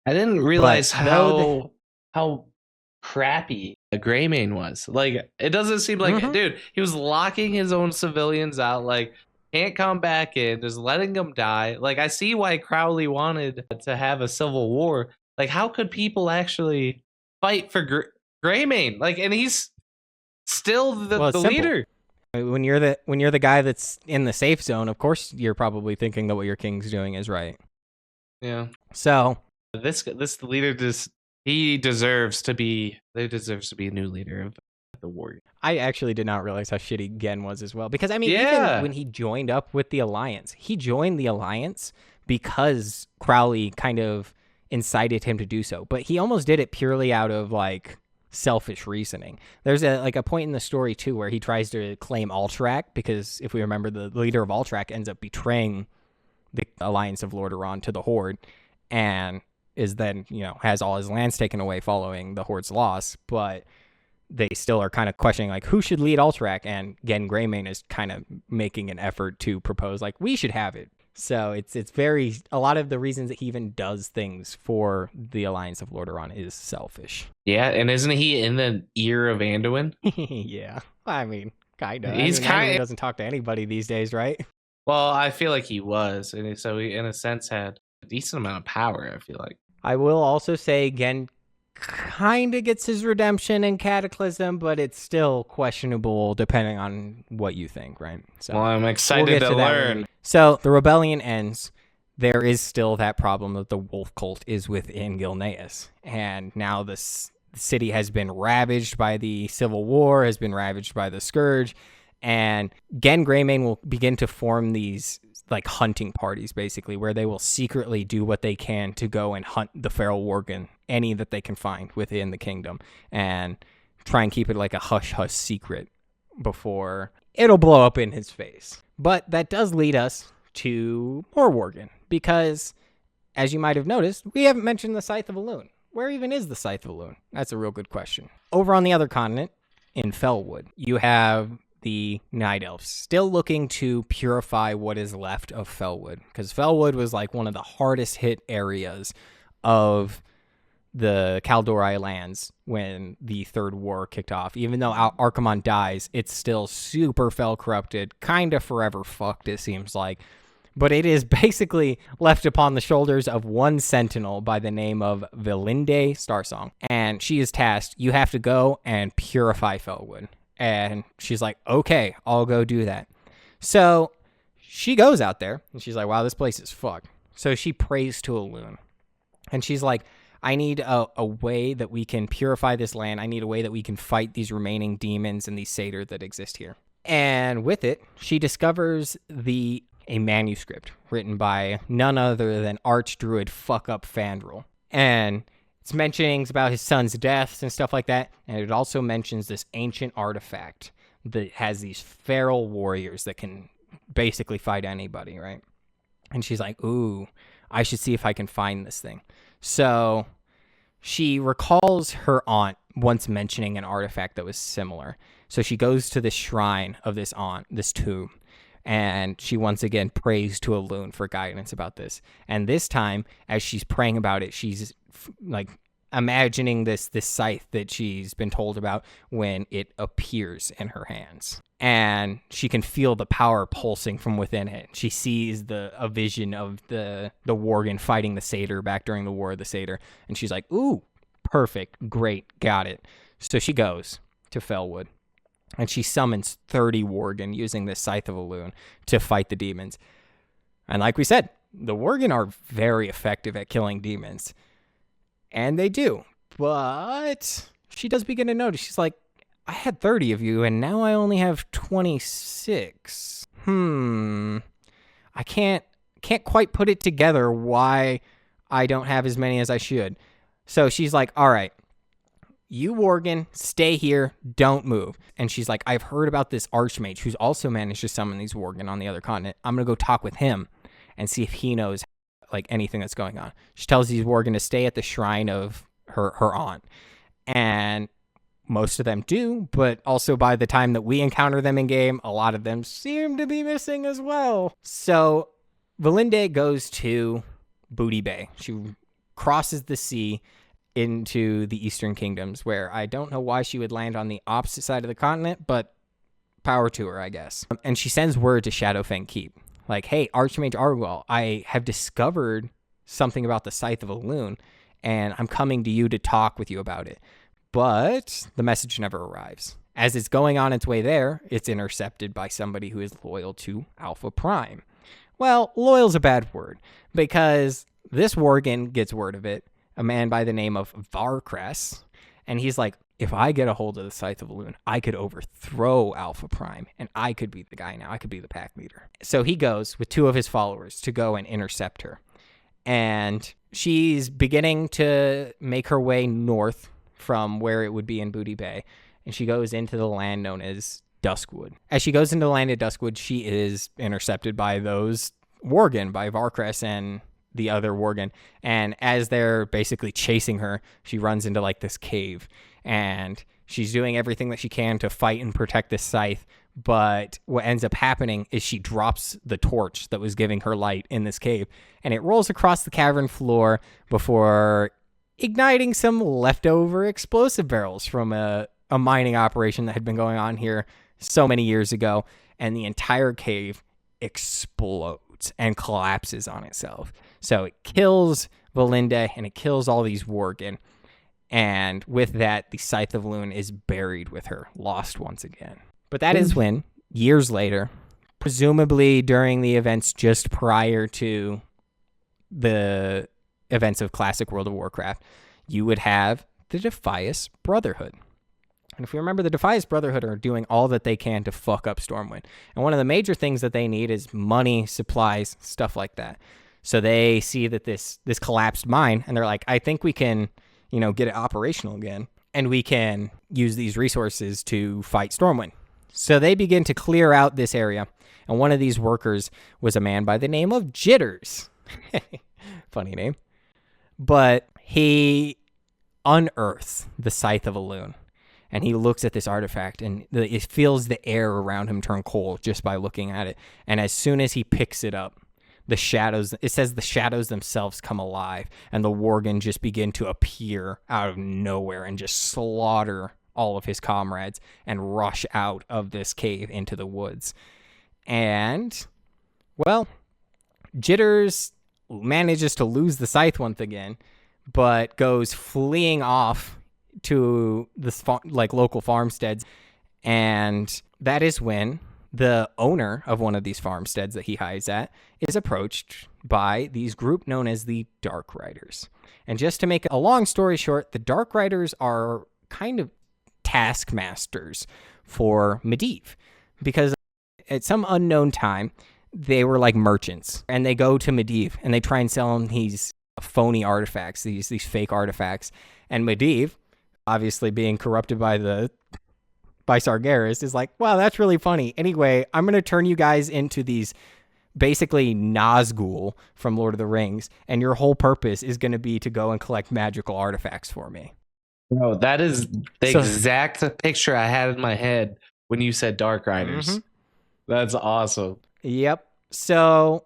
I didn't realize But no, how crappy Greymane was. Like, it doesn't seem like, dude, he was locking his own civilians out, like, can't come back in, just letting them die. Like, I see why Crowley wanted to have a civil war. Like, how could people actually fight for Greymane? Like, and he's still the Well, it's simple. leader. When you're the guy that's in the safe zone, of course you're probably thinking that what your king's doing is right. Yeah. So This leader he deserves to be a new leader of the Warrior. I actually did not realize how shitty Gen was as well. Because, I mean, Yeah. even when he joined up with the Alliance, he joined the Alliance because Crowley kind of incited him to do so. But he almost did it purely out of, like, selfish reasoning. There's a point in the story, too, where he tries to claim Alterac, because if we remember, the leader of Alterac ends up betraying the Alliance of Lordaeron to the Horde, and is then, has all his lands taken away following the Horde's loss. But they still are kind of questioning, like, who should lead Alterac, and Gen Greymane is kind of making an effort to propose, like, we should have it. So it's very, a lot of the reasons that he even does things for the Alliance of Lordaeron is selfish. Yeah, and isn't he in the ear of Anduin? Yeah, I mean, kind of. He's Anduin doesn't talk to anybody these days, right? Well, I feel like he was, and so he, in a sense, had a decent amount of power, I feel like. I will also say Gen kind of gets his redemption in Cataclysm, but it's still questionable depending on what you think, right? So Well, I'm excited to learn. So the rebellion ends. There is still that problem that the Wolfcult is within Gilneas, and now this city has been ravaged by the Civil War, has been ravaged by the Scourge, and Gen Greymane will begin to form these like hunting parties, basically, where they will secretly do what they can to go and hunt the feral Worgen, any that they can find within the kingdom, and try and keep it like a hush-hush secret before it'll blow up in his face. But that does lead us to more Worgen, because, as you might have noticed, we haven't mentioned the Scythe of Elune. Where even is the Scythe of Elune? That's a real good question. Over on the other continent, in Felwood, you have the Night Elves still looking to purify what is left of Felwood, because Felwood was like one of the hardest hit areas of the Kaldorei lands when the Third War kicked off. Even though Archimon dies, it's still super fel corrupted, kind of forever fucked, it seems like. But it is basically left upon the shoulders of one sentinel by the name of Velinde Starsong. And she is tasked, you have to go and purify Felwood. And she's like, okay, I'll go do that. So she goes out there, and she's like, wow, this place is fucked. So she prays to Elune. And she's like, I need a way that we can purify this land. I need a way that we can fight these remaining demons and these satyr that exist here. And with it, she discovers a manuscript written by none other than Archdruid fuck-up Fandral. And it's mentionings about his son's deaths and stuff like that. And it also mentions this ancient artifact that has these feral warriors that can basically fight anybody, right? And she's like, ooh, I should see if I can find this thing. So she recalls her aunt once mentioning an artifact that was similar. So she goes to the shrine of this aunt, this tomb, and she once again prays to Elune for guidance about this. And this time, as she's praying about it, she's like imagining this scythe that she's been told about when it appears in her hands. And she can feel the power pulsing from within it. She sees a vision of the Worgen fighting the satyr back during the War of the Satyr. And she's like, ooh, perfect, great, got it. So she goes to Felwood, and she summons 30 Worgen using this Scythe of Elune to fight the demons. And like we said, the Worgen are very effective at killing demons. And they do. But she does begin to notice, she's like, I had 30 of you, and now I only have 26. I can't quite put it together why I don't have as many as I should. So she's like, all right, you Worgen, stay here, don't move. And she's like, I've heard about this Archmage who's also managed to summon these Worgen on the other continent. I'm going to go talk with him and see if he knows like anything that's going on. She tells these Worgen to stay at the shrine of her aunt. And most of them do, but also by the time that we encounter them in game, a lot of them seem to be missing as well. So Velinde goes to Booty Bay. She crosses the sea into the Eastern Kingdoms, where I don't know why she would land on the opposite side of the continent, but power to her, I guess. And she sends word to Shadowfang Keep, like, hey, Archmage Arugal, I have discovered something about the Scythe of Elune, and I'm coming to you to talk with you about it. But the message never arrives. As it's going on its way there, it's intercepted by somebody who is loyal to Alpha Prime. Well, loyal's a bad word, because this Worgen gets word of it, a man by the name of Varkras, and he's like, if I get a hold of the Scythe of Elune, I could overthrow Alpha Prime, and I could be the guy now. I could be the pack leader. So he goes with 2 of his followers to go and intercept her. And she's beginning to make her way north from where it would be in Booty Bay, and she goes into the land known as Duskwood. As she goes into the land of Duskwood, she is intercepted by those Worgen, by Varkras and the other Worgen. And as they're basically chasing her, she runs into like this cave, and she's doing everything that she can to fight and protect this scythe. But what ends up happening is she drops the torch that was giving her light in this cave, and it rolls across the cavern floor before igniting some leftover explosive barrels from a mining operation that had been going on here so many years ago. And the entire cave explodes and collapses on itself. So it kills Valinda and it kills all these Worgen. And with that, the Scythe of Elune is buried with her, lost once again. But that is when, years later, presumably during the events just prior to the events of classic World of Warcraft, you would have the Defias Brotherhood. And if we remember, the Defias Brotherhood are doing all that they can to fuck up Stormwind. And one of the major things that they need is money, supplies, stuff like that. So they see that this collapsed mine, and they're like, I think we can, get it operational again, and we can use these resources to fight Stormwind. So they begin to clear out this area, and one of these workers was a man by the name of Jitters. Funny name. But he unearths the Scythe of Elune, and he looks at this artifact, and it feels the air around him turn cold just by looking at it. And as soon as he picks it up, the shadows themselves come alive, and the Worgen just begin to appear out of nowhere and just slaughter all of his comrades and rush out of this cave into the woods. And, well, Jitters manages to lose the scythe once again, but goes fleeing off to this local farmsteads. And that is when the owner of one of these farmsteads that he hides at is approached by these group known as the Dark Riders. And just to make a long story short, the Dark Riders are kind of taskmasters for Medivh, because at some unknown time they were like merchants, and they go to Medivh and they try and sell him these phony artifacts, these fake artifacts. And Medivh, obviously being corrupted by Sargeras, is like, wow, that's really funny. Anyway, I'm going to turn you guys into these basically Nazgul from Lord of the Rings, and your whole purpose is going to be to go and collect magical artifacts for me. No, that is the exact picture I had in my head when you said Dark Riders. Mm-hmm. That's awesome. Yep. So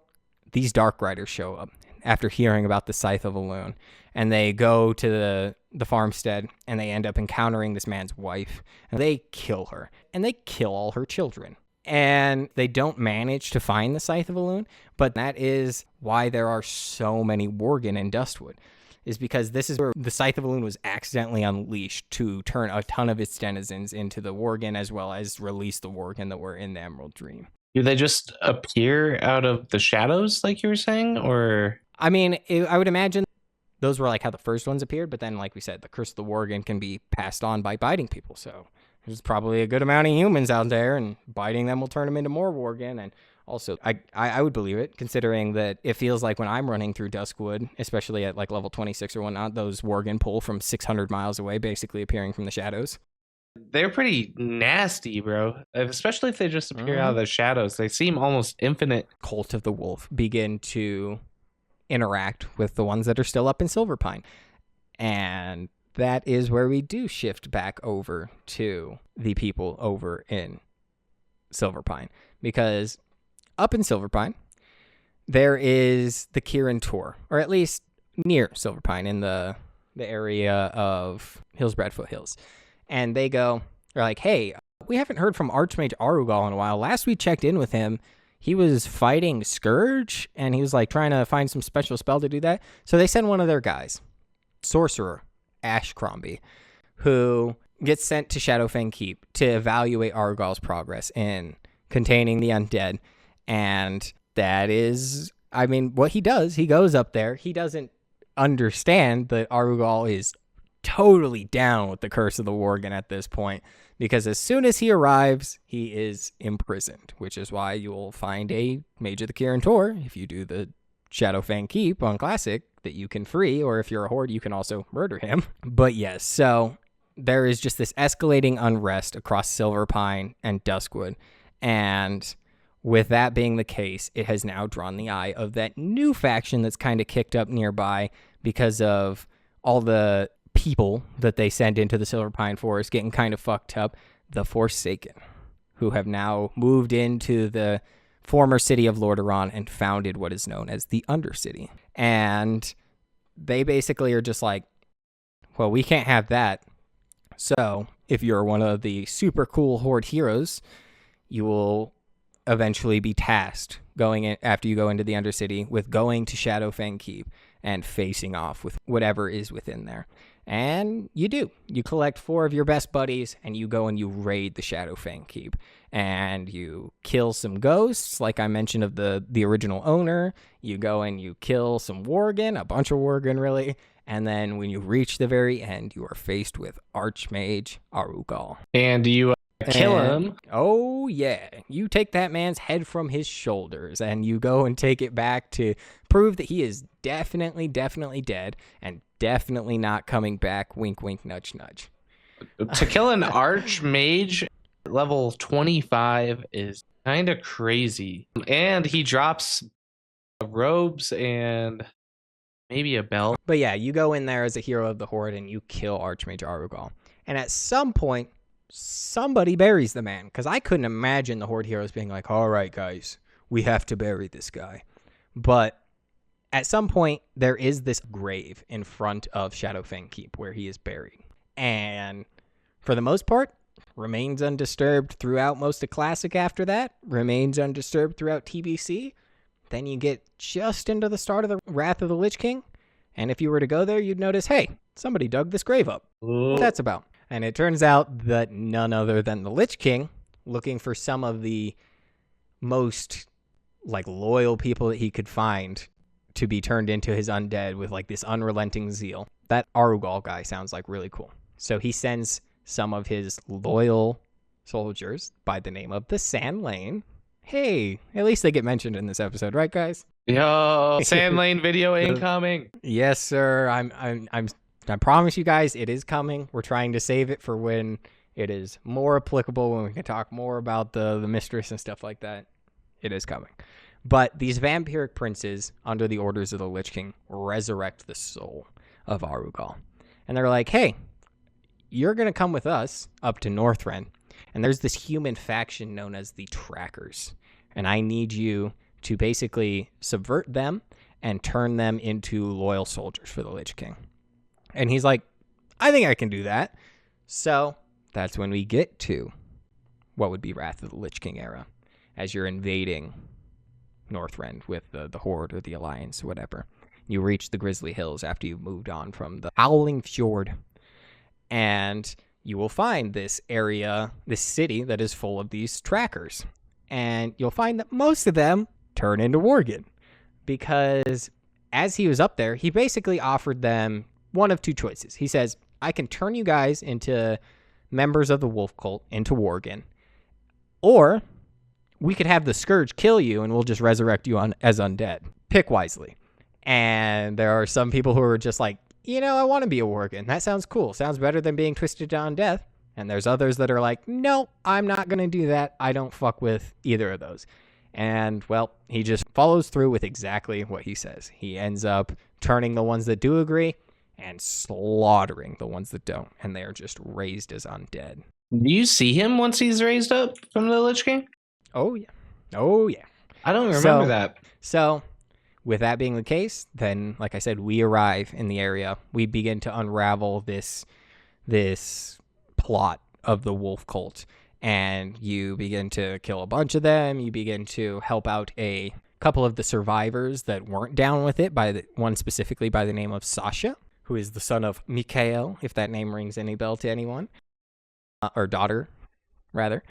these Dark Riders show up after hearing about the Scythe of Elune, and they go to the farmstead, and they end up encountering this man's wife, and they kill her, and they kill all her children. And they don't manage to find the Scythe of Elune, but that is why there are so many Worgen in Dustwood, is because this is where the Scythe of Elune was accidentally unleashed to turn a ton of its denizens into the Worgen, as well as release the Worgen that were in the Emerald Dream. Do they just appear out of the shadows, like you were saying, or? I mean, I would imagine those were like how the first ones appeared, but then, like we said, the Curse of the Worgen can be passed on by biting people, so there's probably a good amount of humans out there, and biting them will turn them into more Worgen. And also, I would believe it, considering that it feels like when I'm running through Duskwood, especially at like level 26 or whatnot, those Worgen pull from 600 miles away, basically appearing from the shadows. They're pretty nasty, bro. Especially if they just appear out of the shadows. They seem almost infinite. Cult of the Wolf begin to interact with the ones that are still up in Silverpine. And that is where we do shift back over to the people over in Silverpine. Because up in Silverpine, there is the Kirin Tor, or at least near Silverpine in the area of Hillsbrad Foothills. And they're like, hey, we haven't heard from Archmage Arugal in a while. Last we checked in with him, he was fighting Scourge, and he was like trying to find some special spell to do that. So they send one of their guys, Sorcerer Ashcrombie, who gets sent to Shadowfang Keep to evaluate Arugal's progress in containing the undead. And that is, I mean, what he does. He goes up there. He doesn't understand that Arugal is totally down with the Curse of the Worgen at this point, because as soon as he arrives, he is imprisoned, which is why you'll find a Mage of the Kirin Tor, if you do the Shadowfang Keep on Classic, that you can free, or if you're a Horde, you can also murder him. But yes, so there is just this escalating unrest across Silverpine and Duskwood, and with that being the case, it has now drawn the eye of that new faction that's kind of kicked up nearby because of all the people that they send into the Silver Pine Forest getting kind of fucked up, the Forsaken, who have now moved into the former city of Lordaeron and founded what is known as the Undercity. And they basically are just like, well, we can't have that. So if you're one of the super cool Horde heroes, you will eventually be tasked going in, after you go into the Undercity, with going to Shadowfang Keep and facing off with whatever is within there. And you do. You collect 4 of your best buddies, and you go and you raid the Shadowfang Keep. And you kill some ghosts, like I mentioned, of the original owner. You go and you kill some Worgen, a bunch of Worgen, really. And then when you reach the very end, you are faced with Archmage Arugal. And you kill him. Oh, yeah. You take that man's head from his shoulders, and you go and take it back to prove that he is definitely dead, and definitely not coming back. Wink, wink, nudge, nudge. To kill an Archmage level 25 is kind of crazy. And he drops robes and maybe a belt. But yeah, you go in there as a hero of the Horde, and you kill Archmage Arugal. And at some point, somebody buries the man, because I couldn't imagine the Horde heroes being like, all right, guys, we have to bury this guy. But at some point, there is this grave in front of Shadowfang Keep where he is buried. And for the most part, remains undisturbed throughout most of Classic after that, remains undisturbed throughout TBC. Then you get just into the start of the Wrath of the Lich King, and if you were to go there, you'd notice, hey, somebody dug this grave up. What that's about. And it turns out that none other than the Lich King, looking for some of the most loyal people that he could find to be turned into his undead with this unrelenting zeal. That Arugal guy sounds really cool. So he sends some of his loyal soldiers by the name of the Sand Lane. Hey, at least they get mentioned in this episode, right, guys? Yo, Sand Lane video incoming. Yes, sir. I promise you guys, it is coming. We're trying to save it for when it is more applicable, when we can talk more about the mistress and stuff like that. It is coming. But these vampiric princes, under the orders of the Lich King, resurrect the soul of Arugal. And they're like, hey, you're going to come with us up to Northrend. And there's this human faction known as the Trackers. And I need you to basically subvert them and turn them into loyal soldiers for the Lich King. And he's like, I think I can do that. So that's when we get to what would be Wrath of the Lich King era, as you're invading Northrend with the Horde or the Alliance, whatever. You reach the Grizzly Hills after you've moved on from the Howling Fjord. And you will find this area, this city that is full of these trackers. And you'll find that most of them turn into Worgen. Because as he was up there, he basically offered them one of two choices. He says, I can turn you guys into members of the Wolfcult, into Worgen. Or we could have the Scourge kill you and we'll just resurrect you as undead. Pick wisely. And there are some people who are just like, I want to be a Worgen. That sounds cool. Sounds better than being twisted to undeath. And there's others that are like, no, I'm not going to do that. I don't fuck with either of those. And, well, he just follows through with exactly what he says. He ends up turning the ones that do agree and slaughtering the ones that don't. And they are just raised as undead. Do you see him once he's raised up from the Lich King? Oh, yeah. Oh, yeah. I don't remember that. So, with that being the case, then, like I said, we arrive in the area. We begin to unravel this plot of the Wolfcult. And you begin to kill a bunch of them. You begin to help out a couple of the survivors that weren't down with it, one specifically by the name of Sasha, who is the son of Mikhail, if that name rings any bell to anyone. Or daughter, rather.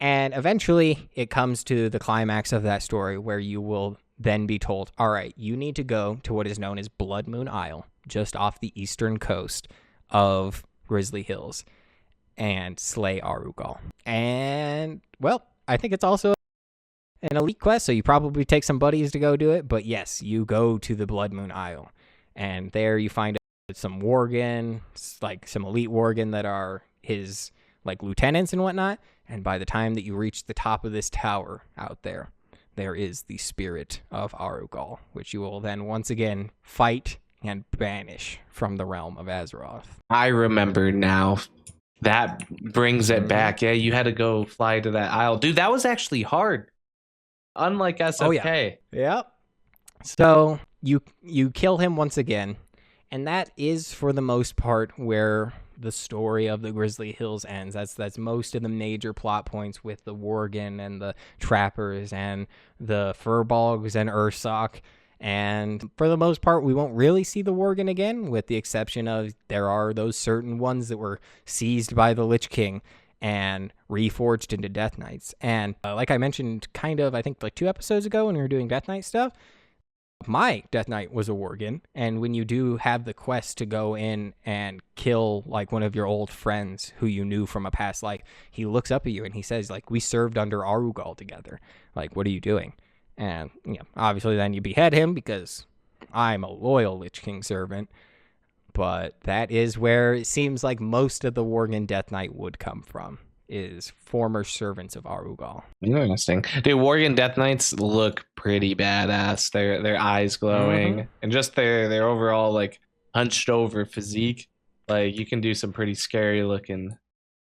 And eventually, it comes to the climax of that story where you will then be told, all right, you need to go to what is known as Blood Moon Isle, just off the eastern coast of Grizzly Hills, and slay Arugal. And, well, I think it's also an elite quest, so you probably take some buddies to go do it. But yes, you go to the Blood Moon Isle, and there you find some Worgen, some elite Worgen that are his lieutenants and whatnot. And by the time that you reach the top of this tower out there, there is the spirit of Arugal, which you will then once again fight and banish from the realm of Azeroth. I remember now. That brings it back. Yeah, you had to go fly to that isle. Dude, that was actually hard. Unlike SFK. Oh, yeah. Yep. So you kill him once again, and that is for the most part where the story of the Grizzly Hills ends. That's most of the major plot points with the Worgen and the Trappers and the Furbolgs and Ursoc. And for the most part, we won't really see the Worgen again, with the exception of there are those certain ones that were seized by the Lich King and reforged into Death Knights. And like I mentioned I think like 2 episodes ago when we were doing Death Knight stuff, my Death Knight was a Worgen. And when you do have the quest to go in and kill like one of your old friends who you knew from a past life, he looks up at you and he says, like, we served under Arugal together. Like, what are you doing? And obviously then you behead him because I'm a loyal Lich King servant. But that is where it seems like most of the Worgen Death Knight would come from, is former servants of Arugal. Interesting. Dude, Worgen Death Knights look pretty badass. Their eyes glowing and just their overall like hunched over physique. Like you can do some pretty scary looking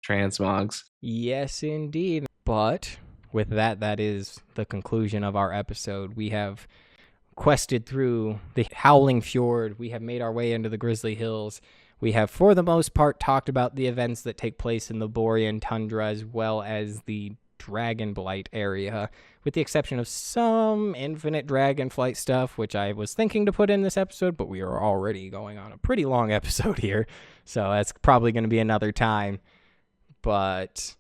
transmogs. Yes, indeed. But with that is the conclusion of our episode. We have quested through the Howling Fjord. We have made our way into the Grizzly Hills. We have, for the most part, talked about the events that take place in the Borean Tundra as well as the Dragonblight area, with the exception of some Infinite Dragonflight stuff, which I was thinking to put in this episode, but we are already going on a pretty long episode here, so that's probably going to be another time. But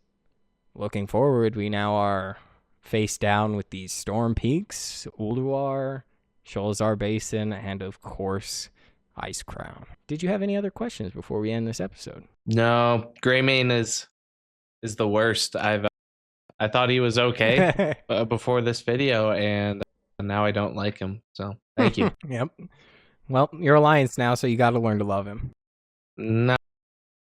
looking forward, we now are face down with these Storm Peaks, Ulduar, Sholazar Basin, and of course, Ice Crown. Did you have any other questions before we end this episode? No, Greymane is the worst. I thought he was okay before this video, and now I don't like him. So thank you. Yep. Well, you're Alliance now, so you got to learn to love him. No,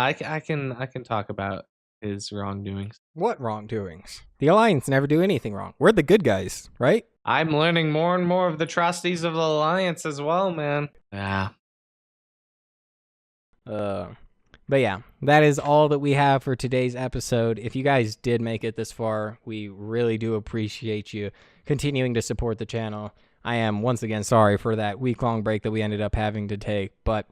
I can talk about his wrongdoings. What wrongdoings? The Alliance never do anything wrong. We're the good guys, right? I'm learning more and more of the atrocities of the Alliance as well, man. Yeah. But yeah, that is all that we have for today's episode. If you guys did make it this far, we really do appreciate you continuing to support the channel. I am once again sorry for that week-long break that we ended up having to take, but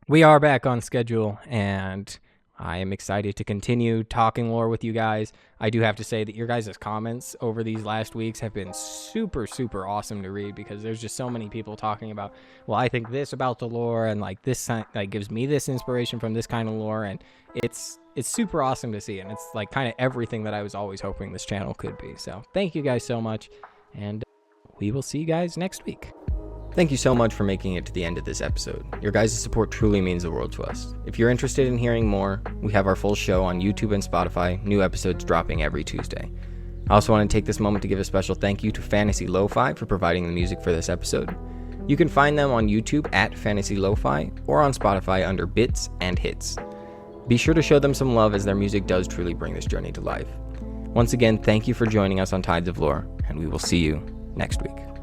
we are back on schedule, and I am excited to continue talking lore with you guys. I do have to say that your guys' comments over these last weeks have been super, super awesome to read, because there's just so many people talking about, well, I think this about the lore, and like this like gives me this inspiration from this kind of lore, and it's super awesome to see, and it's like kind of everything that I was always hoping this channel could be. So thank you guys so much, and we will see you guys next week. Thank you so much for making it to the end of this episode. Your guys' support truly means the world to us. If you're interested in hearing more, we have our full show on YouTube and Spotify, new episodes dropping every Tuesday. I also want to take this moment to give a special thank you to Fantasy Lo-Fi for providing the music for this episode. You can find them on YouTube at Fantasy Lo-Fi or on Spotify under Bits and Hits. Be sure to show them some love, as their music does truly bring this journey to life. Once again, thank you for joining us on Tides of Lore, and we will see you next week.